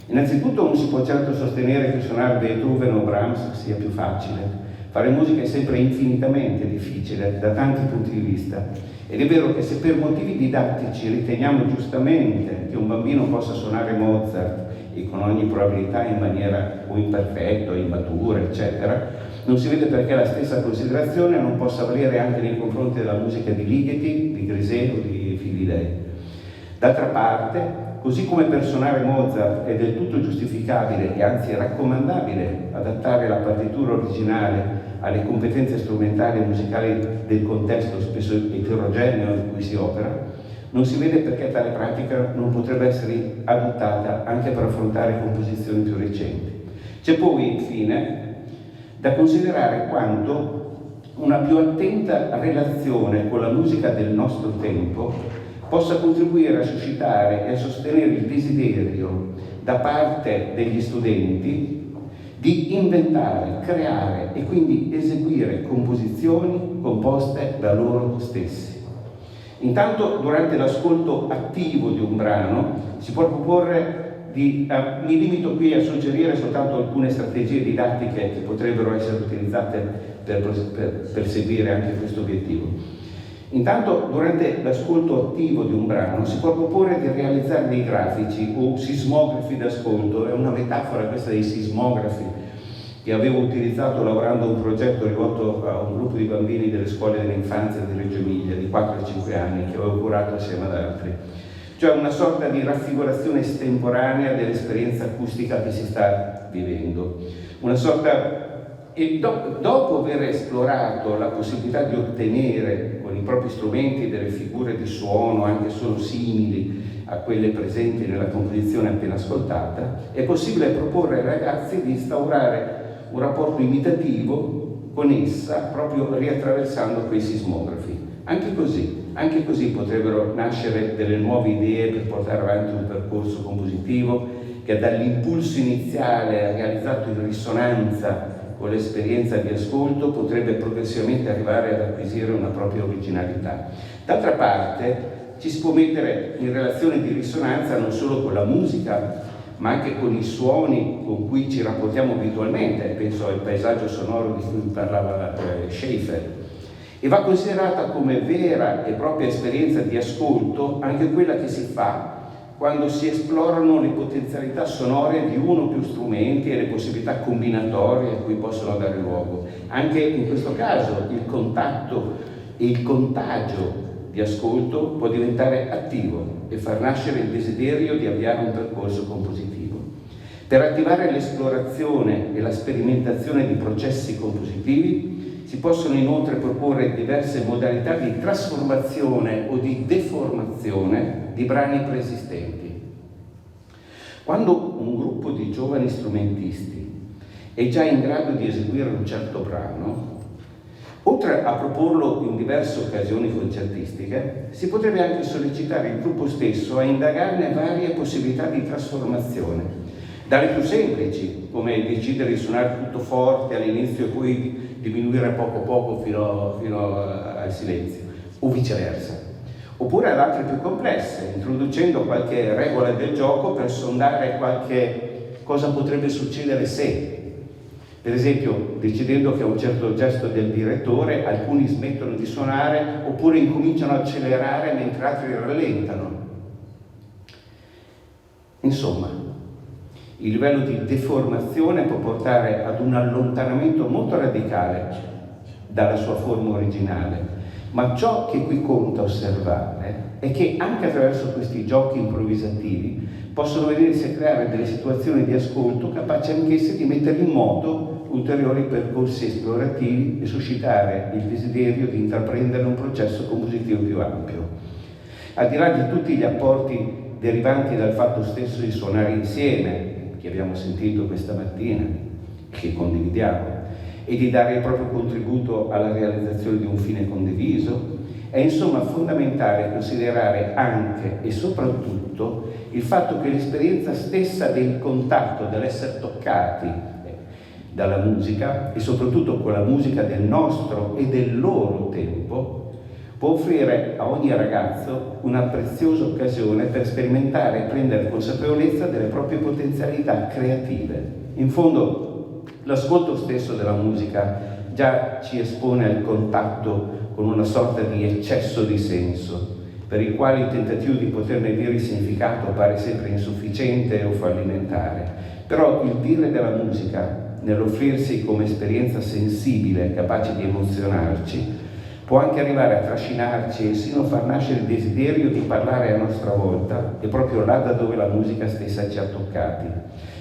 Innanzitutto non si può certo sostenere che suonare Beethoven o Brahms sia più facile. Fare musica è sempre infinitamente difficile da tanti punti di vista. Ed è vero che se per motivi didattici riteniamo giustamente che un bambino possa suonare Mozart e con ogni probabilità in maniera o imperfetta o immatura, eccetera, non si vede perché la stessa considerazione non possa valere anche nei confronti della musica di Ligeti, di Griset o di Filidei. D'altra parte, così come per suonare Mozart è del tutto giustificabile e anzi raccomandabile adattare la partitura originale alle competenze strumentali e musicali del contesto spesso eterogeneo in cui si opera, non si vede perché tale pratica non potrebbe essere adottata anche per affrontare composizioni più recenti. C'è poi, infine, da considerare quanto una più attenta relazione con la musica del nostro tempo possa contribuire a suscitare e a sostenere il desiderio da parte degli studenti di inventare, creare e quindi eseguire composizioni composte da loro stessi. Intanto, durante l'ascolto attivo di un brano, si può proporre mi limito qui a suggerire soltanto alcune strategie didattiche che potrebbero essere utilizzate per perseguire anche questo obiettivo. Intanto, durante l'ascolto attivo di un brano, si può proporre di realizzare dei grafici o sismografi d'ascolto. È una metafora questa dei sismografi che avevo utilizzato lavorando a un progetto rivolto a un gruppo di bambini delle scuole dell'infanzia di Reggio Emilia di 4 e 5 anni che avevo curato assieme ad altri. Cioè una sorta di raffigurazione estemporanea dell'esperienza acustica che si sta vivendo. Una sorta... E dopo aver esplorato la possibilità di ottenere con i propri strumenti delle figure di suono anche solo simili a quelle presenti nella composizione appena ascoltata, è possibile proporre ai ragazzi di instaurare un rapporto imitativo con essa, proprio riattraversando quei sismografi. Anche così potrebbero nascere delle nuove idee per portare avanti un percorso compositivo che dall'impulso iniziale realizzato in risonanza con l'esperienza di ascolto potrebbe progressivamente arrivare ad acquisire una propria originalità. D'altra parte ci si può mettere in relazione di risonanza non solo con la musica, ma anche con i suoni con cui ci rapportiamo abitualmente, penso al paesaggio sonoro di cui parlava Schaeffer. E va considerata come vera e propria esperienza di ascolto anche quella che si fa quando si esplorano le potenzialità sonore di uno o più strumenti e le possibilità combinatorie a cui possono dare luogo. Anche in questo caso il contatto e il contagio di ascolto può diventare attivo e far nascere il desiderio di avviare un percorso compositivo. Per attivare l'esplorazione e la sperimentazione di processi compositivi si possono inoltre proporre diverse modalità di trasformazione o di deformazione di brani preesistenti. Quando un gruppo di giovani strumentisti è già in grado di eseguire un certo brano, oltre a proporlo in diverse occasioni concertistiche, si potrebbe anche sollecitare il gruppo stesso a indagarne varie possibilità di trasformazione, dalle più semplici, come decidere di suonare tutto forte all'inizio e poi diminuire poco poco fino al silenzio, o viceversa. Oppure ad altre più complesse, introducendo qualche regola del gioco per sondare cosa potrebbe succedere se. Per esempio, decidendo che a un certo gesto del direttore alcuni smettono di suonare oppure incominciano a accelerare mentre altri rallentano. Insomma, il livello di deformazione può portare ad un allontanamento molto radicale dalla sua forma originale, ma ciò che qui conta osservare è che anche attraverso questi giochi improvvisativi possono vedersi a creare delle situazioni di ascolto capaci anch'esse di mettere in moto ulteriori percorsi esplorativi e suscitare il desiderio di intraprendere un processo compositivo più ampio. Al di là di tutti gli apporti derivanti dal fatto stesso di suonare insieme, che abbiamo sentito questa mattina, che condividiamo, e di dare il proprio contributo alla realizzazione di un fine condiviso, è insomma fondamentale considerare anche e soprattutto il fatto che l'esperienza stessa del contatto, dell'essere toccati dalla musica e soprattutto con la musica del nostro e del loro tempo, può offrire a ogni ragazzo una preziosa occasione per sperimentare e prendere consapevolezza delle proprie potenzialità creative. In fondo, l'ascolto stesso della musica già ci espone al contatto con una sorta di eccesso di senso, per il quale il tentativo di poterne dire il significato pare sempre insufficiente o fallimentare. Però il dire della musica, nell'offrirsi come esperienza sensibile, capace di emozionarci, può anche arrivare a trascinarci e sino a far nascere il desiderio di parlare a nostra volta, e proprio là da dove la musica stessa ci ha toccati.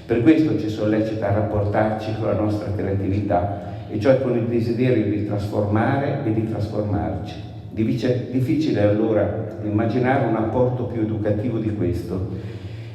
Per questo ci sollecita a rapportarci con la nostra creatività, e cioè con il desiderio di trasformare e di trasformarci. Difficile allora immaginare un apporto più educativo di questo,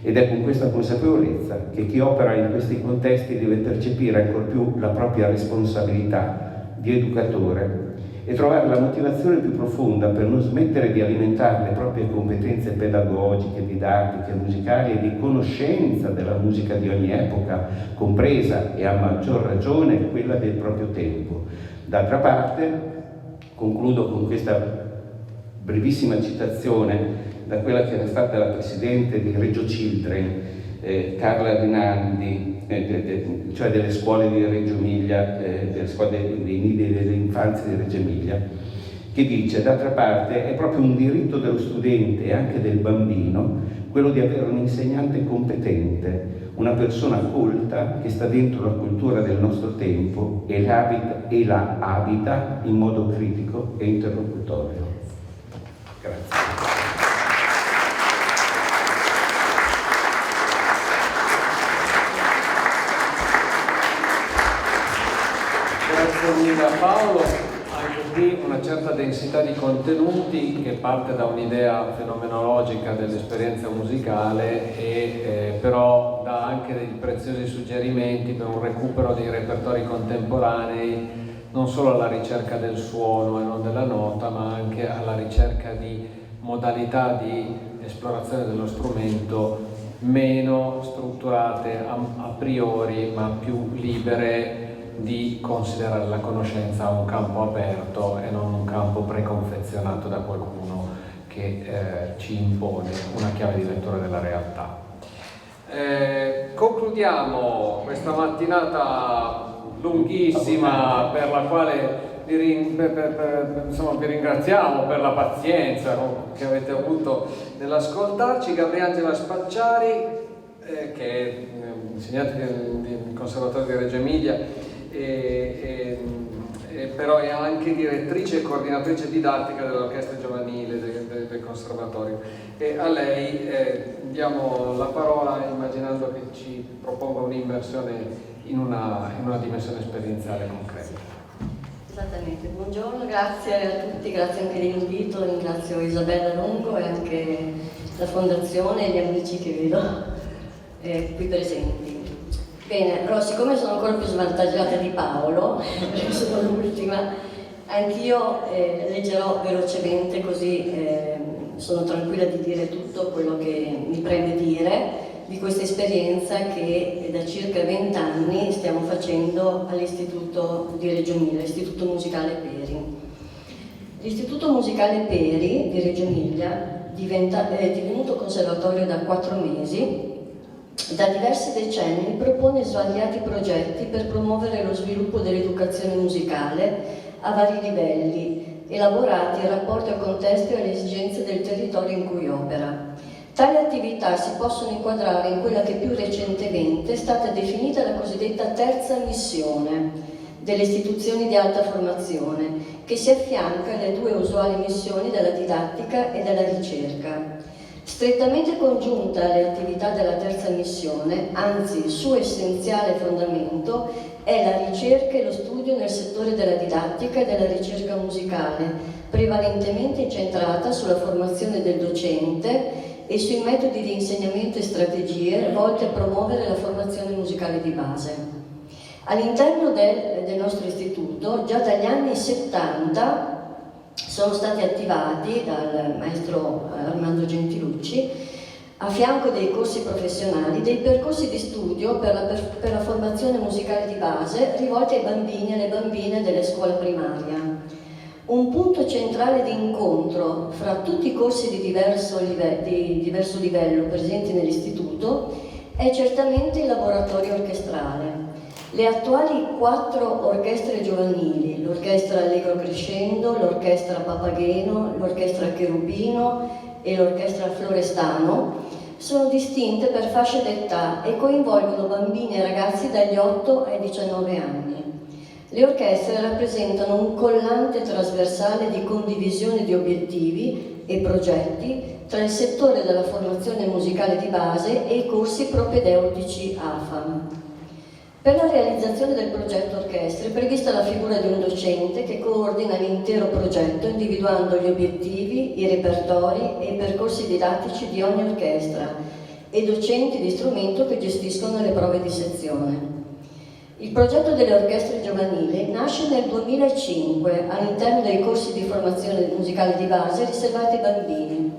ed è con questa consapevolezza che chi opera in questi contesti deve percepire ancor più la propria responsabilità di educatore e trovare la motivazione più profonda per non smettere di alimentare le proprie competenze pedagogiche, didattiche, musicali e di conoscenza della musica di ogni epoca, compresa e a maggior ragione quella del proprio tempo. D'altra parte, concludo con questa brevissima citazione da quella che era stata la presidente di Reggio Children, Carla Rinaldi, cioè delle scuole di Reggio Emilia, delle scuole dei nidi dell'infanzia di Reggio Emilia, che dice: d'altra parte è proprio un diritto dello studente e anche del bambino quello di avere un insegnante competente, una persona colta che sta dentro la cultura del nostro tempo e la abita in modo critico e interlocutorio. Grazie. Grazie mille a Paolo, anche qui una certa densità di contenuti che parte da un'idea fenomenologica dell'esperienza musicale e però dà anche dei preziosi suggerimenti per un recupero dei repertori contemporanei, non solo alla ricerca del suono e non della nota, ma anche alla ricerca di modalità di esplorazione dello strumento meno strutturate a priori, ma più libere di considerare la conoscenza un campo aperto e non un campo preconfezionato da qualcuno che ci impone una chiave di lettura della realtà. Concludiamo questa mattinata lunghissima, per la quale vi ringraziamo per la pazienza che avete avuto nell'ascoltarci. Gabriangela Spacciari, che è insegnante del Conservatorio di Reggio Emilia, però è anche direttrice e coordinatrice didattica dell'orchestra giovanile del Conservatorio, e a lei diamo la parola immaginando che ci proponga un'immersione in una dimensione esperienziale concreta. Esattamente, buongiorno, grazie a tutti, grazie anche dell'invito, ringrazio Isabella Longo e anche la Fondazione e gli amici che vedo qui presenti. Bene, però siccome sono ancora più svantaggiata di Paolo, perché sono l'ultima, anch'io leggerò velocemente, così sono tranquilla di dire tutto quello che mi preme dire di questa esperienza che da circa 20 anni stiamo facendo all'Istituto di Reggio Emilia, l'Istituto Musicale Peri. L'Istituto Musicale Peri di Reggio Emilia è divenuto conservatorio da 4 mesi. Da diversi decenni propone svariati progetti per promuovere lo sviluppo dell'educazione musicale a vari livelli, elaborati in rapporto al contesto e alle esigenze del territorio in cui opera. Tali attività si possono inquadrare in quella che più recentemente è stata definita la cosiddetta terza missione delle istituzioni di alta formazione, che si affianca alle 2 usuali missioni della didattica e della ricerca. Strettamente congiunta alle attività della terza missione, anzi il suo essenziale fondamento, è la ricerca e lo studio nel settore della didattica e della ricerca musicale, prevalentemente incentrata sulla formazione del docente e sui metodi di insegnamento e strategie volte a promuovere la formazione musicale di base. All'interno del nostro istituto, già dagli anni 70, sono stati attivati dal maestro Armando Gentilucci, a fianco dei corsi professionali, dei percorsi di studio per la formazione musicale di base rivolti ai bambini e alle bambine delle scuole primarie. Un punto centrale di incontro fra tutti i corsi di diverso livello presenti nell'istituto è certamente il laboratorio orchestrale. Le attuali 4 orchestre giovanili, l'orchestra Allegro Crescendo, l'orchestra Papageno, l'orchestra Cherubino e l'orchestra Florestano, sono distinte per fasce d'età e coinvolgono bambini e ragazzi dagli 8 ai 19 anni. Le orchestre rappresentano un collante trasversale di condivisione di obiettivi e progetti tra il settore della formazione musicale di base e i corsi propedeutici AFAM. Per la realizzazione del progetto orchestre è prevista la figura di un docente che coordina l'intero progetto individuando gli obiettivi, i repertori e i percorsi didattici di ogni orchestra e docenti di strumento che gestiscono le prove di sezione. Il progetto delle orchestre giovanili nasce nel 2005 all'interno dei corsi di formazione musicale di base riservati ai bambini.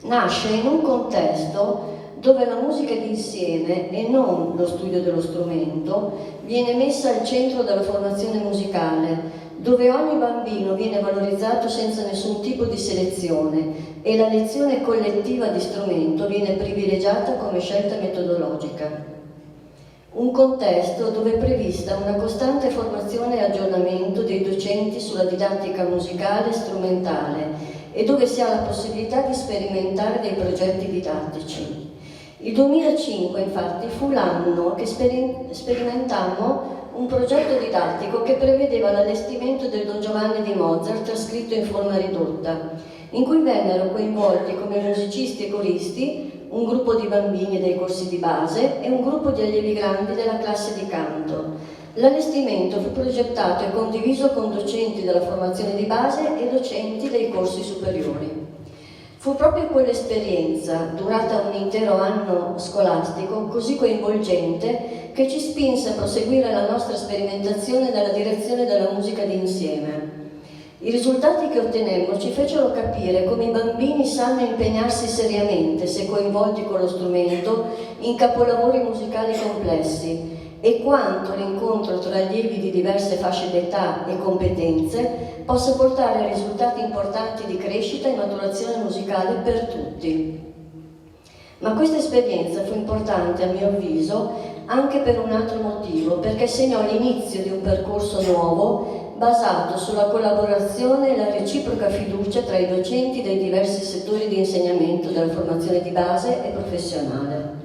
Nasce in un contesto dove la musica d'insieme e non lo studio dello strumento viene messa al centro della formazione musicale, dove ogni bambino viene valorizzato senza nessun tipo di selezione e la lezione collettiva di strumento viene privilegiata come scelta metodologica. Un contesto dove è prevista una costante formazione e aggiornamento dei docenti sulla didattica musicale e strumentale e dove si ha la possibilità di sperimentare dei progetti didattici. Il 2005 infatti fu l'anno che sperimentammo un progetto didattico che prevedeva l'allestimento del Don Giovanni di Mozart trascritto in forma ridotta, in cui vennero coinvolti come musicisti e coristi un gruppo di bambini dei corsi di base e un gruppo di allievi grandi della classe di canto. L'allestimento fu progettato e condiviso con docenti della formazione di base e docenti dei corsi superiori. Fu proprio quell'esperienza, durata un intero anno scolastico, così coinvolgente, che ci spinse a proseguire la nostra sperimentazione nella direzione della musica d'insieme. I risultati che ottenemmo ci fecero capire come i bambini sanno impegnarsi seriamente, se coinvolti con lo strumento, in capolavori musicali complessi e quanto l'incontro tra allievi di diverse fasce d'età e competenze possa portare a risultati importanti di crescita e maturazione musicale per tutti. Ma questa esperienza fu importante, a mio avviso, anche per un altro motivo, perché segnò l'inizio di un percorso nuovo basato sulla collaborazione e la reciproca fiducia tra i docenti dei diversi settori di insegnamento della formazione di base e professionale.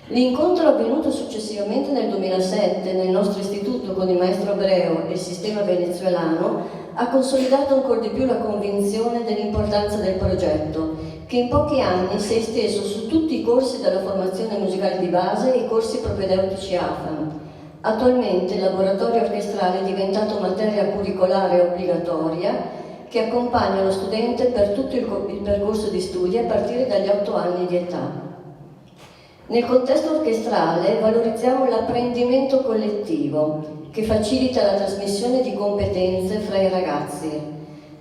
L'incontro avvenuto successivamente nel 2007 nel nostro istituto con il maestro Abreu e il sistema venezuelano ha consolidato ancora di più la convinzione dell'importanza del progetto, che in pochi anni si è esteso su tutti i corsi della formazione musicale di base e i corsi propedeutici AFAM. Attualmente il laboratorio orchestrale è diventato materia curricolare obbligatoria che accompagna lo studente per tutto il percorso di studi a partire dagli 8 anni di età. Nel contesto orchestrale valorizziamo l'apprendimento collettivo che facilita la trasmissione di competenze fra i ragazzi.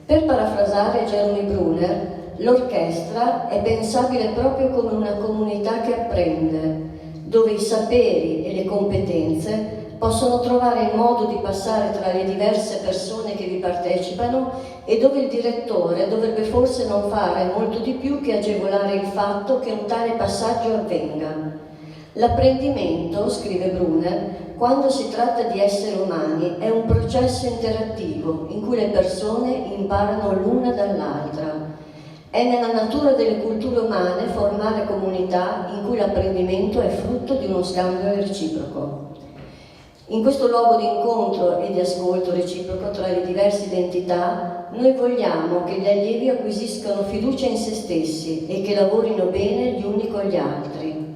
Per parafrasare Jeremy Brunner, l'orchestra è pensabile proprio come una comunità che apprende, dove i saperi e le competenze possono trovare il modo di passare tra le diverse persone che vi partecipano e dove il direttore dovrebbe forse non fare molto di più che agevolare il fatto che un tale passaggio avvenga. L'apprendimento, scrive Brunner, quando si tratta di esseri umani, è un processo interattivo in cui le persone imparano l'una dall'altra. È nella natura delle culture umane formare comunità in cui l'apprendimento è frutto di uno scambio reciproco. In questo luogo di incontro e di ascolto reciproco tra le diverse identità, noi vogliamo che gli allievi acquisiscano fiducia in se stessi e che lavorino bene gli uni con gli altri.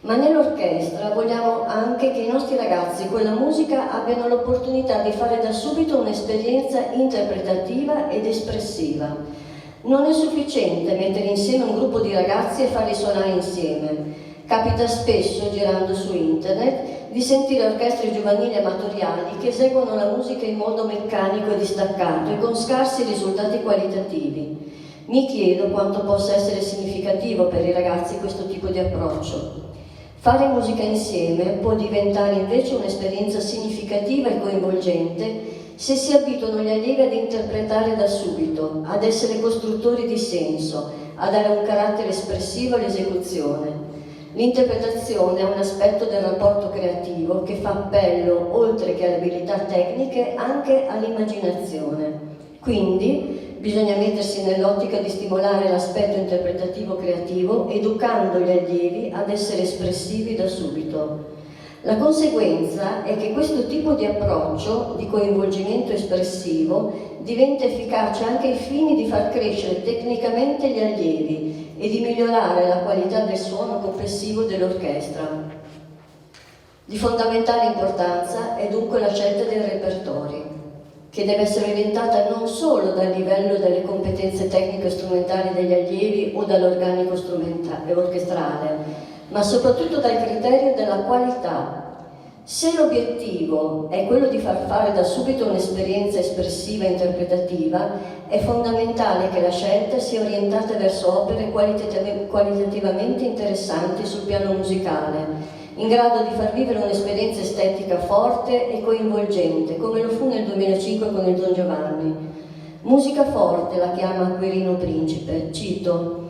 Ma nell'orchestra vogliamo anche che i nostri ragazzi con la musica abbiano l'opportunità di fare da subito un'esperienza interpretativa ed espressiva. Non è sufficiente mettere insieme un gruppo di ragazzi e farli suonare insieme. Capita spesso, girando su internet, di sentire orchestre giovanili amatoriali che eseguono la musica in modo meccanico e distaccato e con scarsi risultati qualitativi. Mi chiedo quanto possa essere significativo per i ragazzi questo tipo di approccio. Fare musica insieme può diventare invece un'esperienza significativa e coinvolgente se si abituano gli allievi ad interpretare da subito, ad essere costruttori di senso, a dare un carattere espressivo all'esecuzione. L'interpretazione è un aspetto del rapporto creativo che fa appello, oltre che alle abilità tecniche, anche all'immaginazione. Quindi bisogna mettersi nell'ottica di stimolare l'aspetto interpretativo creativo, educando gli allievi ad essere espressivi da subito. La conseguenza è che questo tipo di approccio di coinvolgimento espressivo diventa efficace anche ai fini di far crescere tecnicamente gli allievi e di migliorare la qualità del suono complessivo dell'orchestra. Di fondamentale importanza è dunque la scelta dei repertori, che deve essere orientata non solo dal livello delle competenze tecniche strumentali degli allievi o dall'organico orchestrale, ma soprattutto dal criterio della qualità. Se l'obiettivo è quello di far fare da subito un'esperienza espressiva e interpretativa, è fondamentale che la scelta sia orientata verso opere qualitativamente interessanti sul piano musicale, in grado di far vivere un'esperienza estetica forte e coinvolgente, come lo fu nel 2005 con il Don Giovanni. Musica forte la chiama Quirino Principe, cito: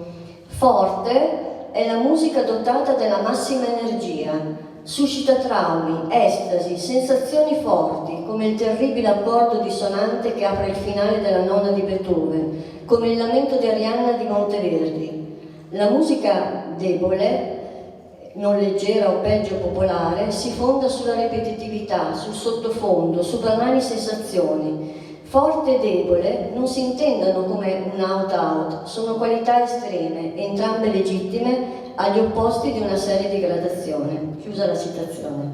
«Forte è la musica dotata della massima energia, suscita traumi, estasi, sensazioni forti, come il terribile accordo dissonante che apre il finale della nona di Beethoven, come il lamento di Arianna di Monteverdi. La musica debole, non leggera o peggio popolare, si fonda sulla ripetitività, sul sottofondo, su banali sensazioni. Forte e debole non si intendano come un out-out, sono qualità estreme, entrambe legittime, agli opposti di una serie di gradazione». Chiusa la citazione.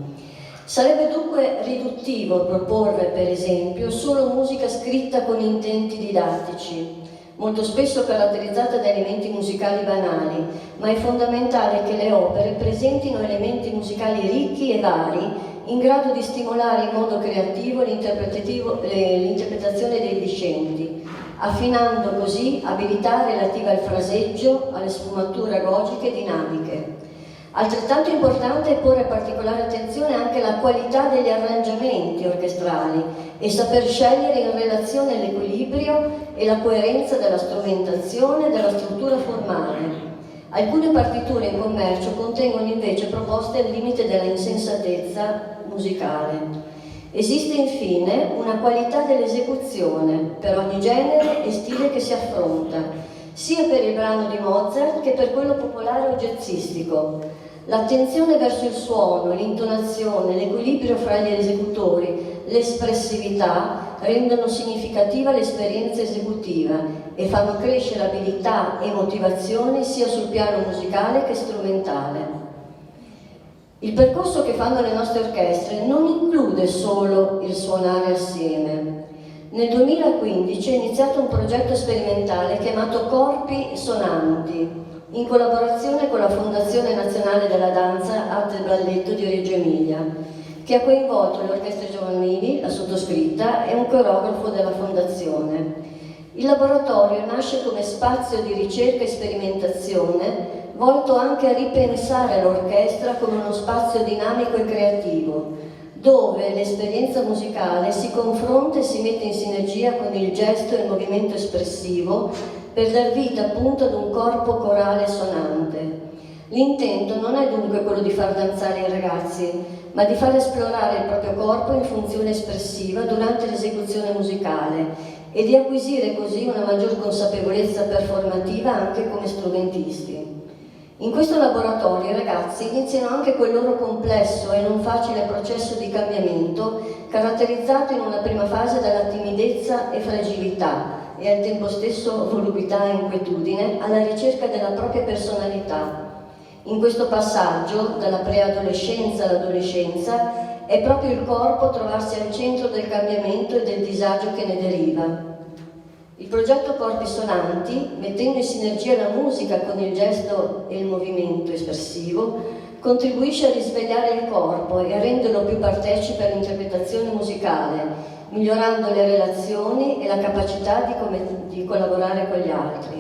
Sarebbe dunque riduttivo proporre, per esempio, solo musica scritta con intenti didattici, molto spesso caratterizzata da elementi musicali banali, ma è fondamentale che le opere presentino elementi musicali ricchi e vari, in grado di stimolare in modo creativo l'interpretazione dei discenti, affinando così abilità relative al fraseggio, alle sfumature agogiche e dinamiche. Altrettanto importante è porre particolare attenzione anche alla qualità degli arrangiamenti orchestrali e saper scegliere in relazione all'equilibrio e la coerenza della strumentazione e della struttura formale. Alcune partiture in commercio contengono invece proposte al limite della insensatezza musicale. Esiste infine una qualità dell'esecuzione per ogni genere e stile che si affronta, sia per il brano di Mozart che per quello popolare o jazzistico. L'attenzione verso il suono, l'intonazione, l'equilibrio fra gli esecutori, l'espressività rendono significativa l'esperienza esecutiva e fanno crescere abilità e motivazione sia sul piano musicale che strumentale. Il percorso che fanno le nostre orchestre non include solo il suonare assieme. Nel 2015 è iniziato un progetto sperimentale chiamato Corpi Sonanti, in collaborazione con la Fondazione Nazionale della Danza, Arte e Balletto di Reggio Emilia, che ha coinvolto le orchestre giovanili, la sottoscritta e un coreografo della Fondazione. Il laboratorio nasce come spazio di ricerca e sperimentazione, volto anche a ripensare l'orchestra come uno spazio dinamico e creativo, dove l'esperienza musicale si confronta e si mette in sinergia con il gesto e il movimento espressivo per dar vita appunto ad un corpo corale sonante. L'intento non è dunque quello di far danzare i ragazzi, ma di far esplorare il proprio corpo in funzione espressiva durante l'esecuzione musicale e di acquisire così una maggior consapevolezza performativa anche come strumentisti. In questo laboratorio i ragazzi iniziano anche quel loro complesso e non facile processo di cambiamento, caratterizzato in una prima fase dalla timidezza e fragilità e al tempo stesso volubilità e inquietudine, alla ricerca della propria personalità. In questo passaggio, dalla preadolescenza all'adolescenza, è proprio il corpo a trovarsi al centro del cambiamento e del disagio che ne deriva. Il progetto Corpi Sonanti, mettendo in sinergia la musica con il gesto e il movimento espressivo, contribuisce a risvegliare il corpo e a renderlo più partecipe all'interpretazione musicale, migliorando le relazioni e la capacità di collaborare con gli altri.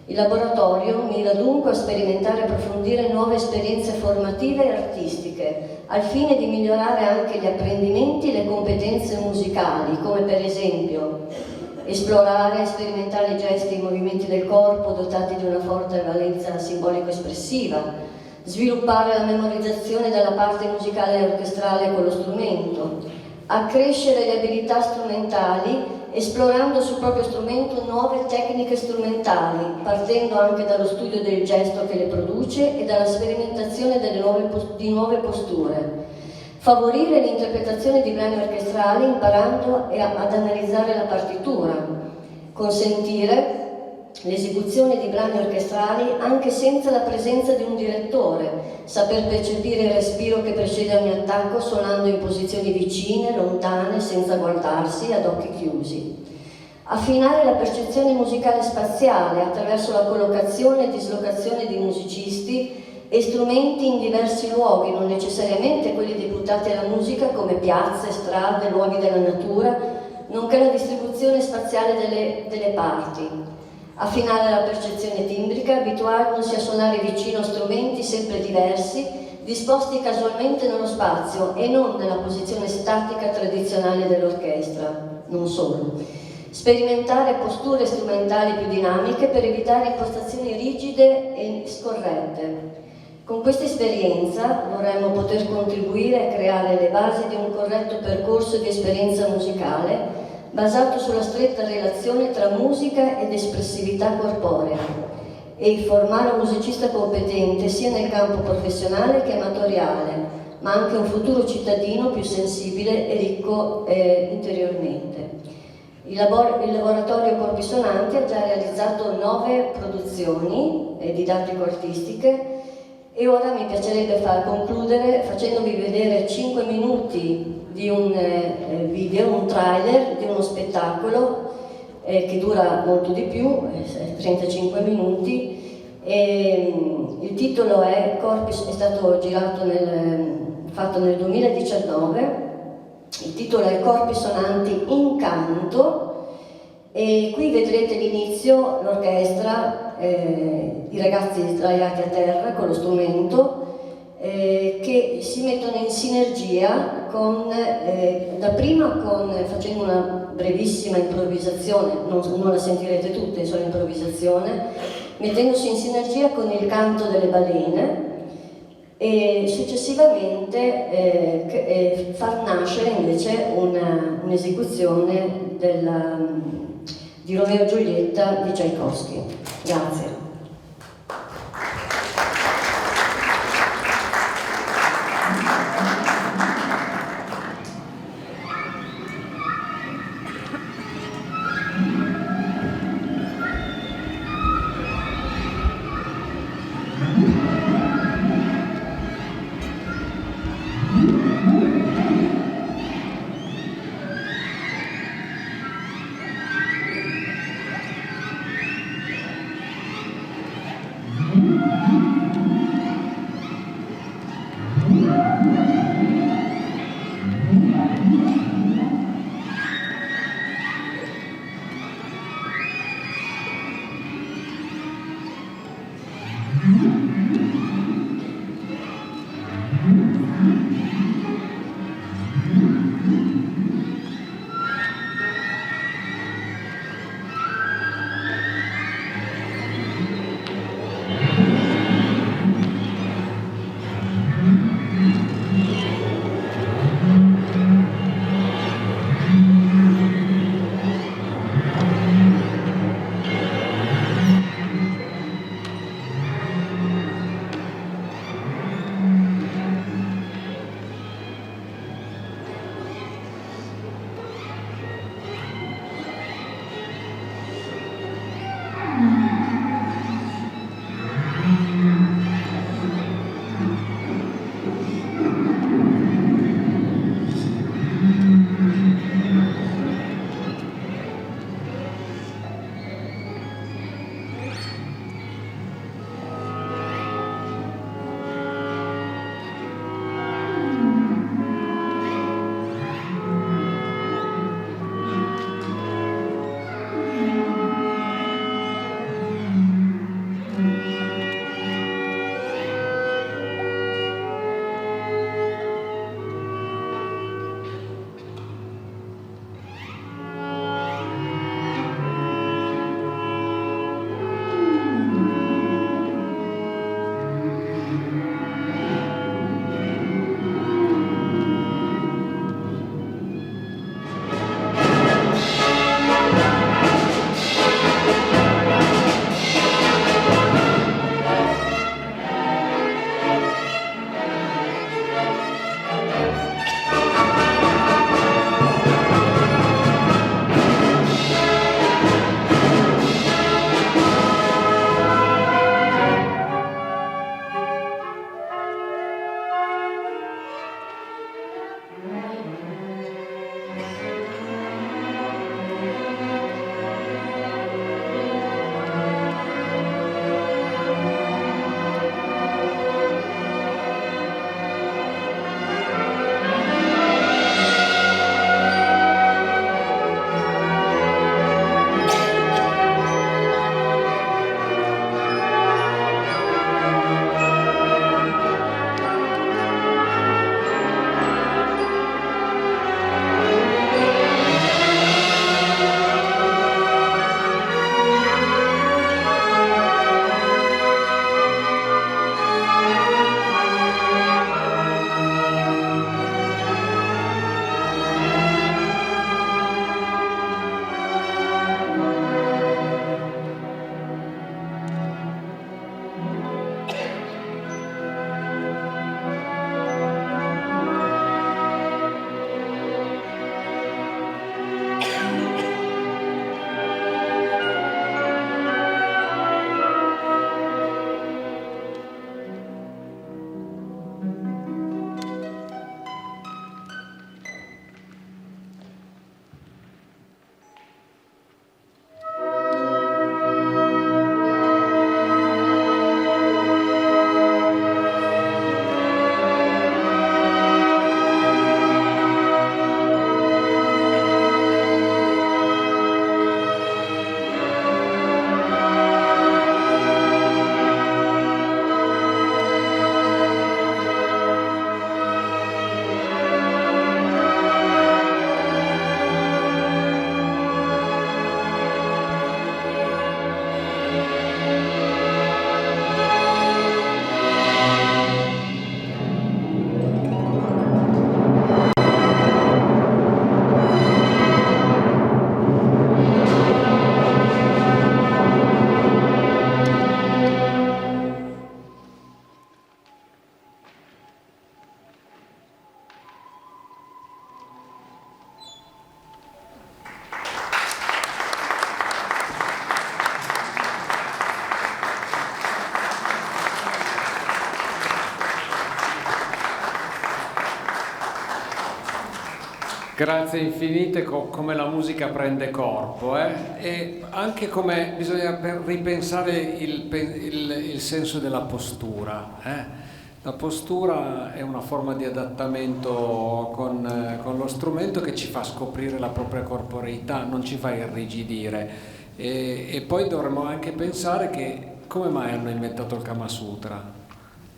Il laboratorio mira dunque a sperimentare e approfondire nuove esperienze formative e artistiche, al fine di migliorare anche gli apprendimenti e le competenze musicali, come per esempio esplorare e sperimentare i gesti e i movimenti del corpo dotati di una forte valenza simbolico-espressiva, sviluppare la memorizzazione della parte musicale e orchestrale con lo strumento, accrescere le abilità strumentali esplorando sul proprio strumento nuove tecniche strumentali, partendo anche dallo studio del gesto che le produce e dalla sperimentazione di nuove posture. Favorire l'interpretazione di brani orchestrali imparando ad analizzare la partitura. Consentire l'esecuzione di brani orchestrali anche senza la presenza di un direttore, saper percepire il respiro che precede ogni attacco suonando in posizioni vicine, lontane, senza guardarsi, ad occhi chiusi. Affinare la percezione musicale spaziale attraverso la collocazione e dislocazione di musicisti e strumenti in diversi luoghi, non necessariamente quelli deputati alla musica come piazze, strade, luoghi della natura, nonché la distribuzione spaziale delle parti. Affinare la percezione timbrica, abituarsi a suonare vicino a strumenti sempre diversi, disposti casualmente nello spazio e non nella posizione statica tradizionale dell'orchestra, non solo. Sperimentare posture strumentali più dinamiche per evitare impostazioni rigide e scorrette. Con questa esperienza vorremmo poter contribuire a creare le basi di un corretto percorso di esperienza musicale basato sulla stretta relazione tra musica ed espressività corporea e formare un musicista competente sia nel campo professionale che amatoriale, ma anche un futuro cittadino più sensibile e ricco interiormente. Il laboratorio Corpi Sonanti ha già realizzato 9 produzioni didattico-artistiche e ora mi piacerebbe far concludere facendovi vedere 5 minuti di un video, un trailer di uno spettacolo che dura molto di più, 35 minuti. Il titolo è stato girato fatto nel 2019, il titolo è Corpi Sonanti in Canto e qui vedrete l'inizio, l'orchestra, i ragazzi sdraiati a terra con lo strumento che si mettono in sinergia facendo una brevissima improvvisazione, non la sentirete tutta, è solo improvvisazione, mettendosi in sinergia con il canto delle balene e successivamente far nascere invece un'esecuzione di Romeo e Giulietta di Tchaikovsky. Grazie. Grazie infinite, come la musica prende corpo, e anche come bisogna ripensare il senso della postura. La postura è una forma di adattamento con lo strumento che ci fa scoprire la propria corporeità, non ci fa irrigidire. E poi dovremmo anche pensare che come mai hanno inventato il Kama Sutra?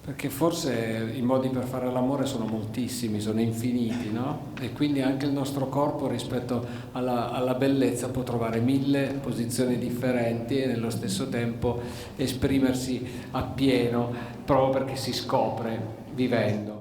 Perché forse i modi per fare l'amore sono moltissimi, sono infiniti, no? E quindi anche il nostro corpo rispetto alla bellezza può trovare 1000 posizioni differenti e nello stesso tempo esprimersi appieno, proprio perché si scopre vivendo.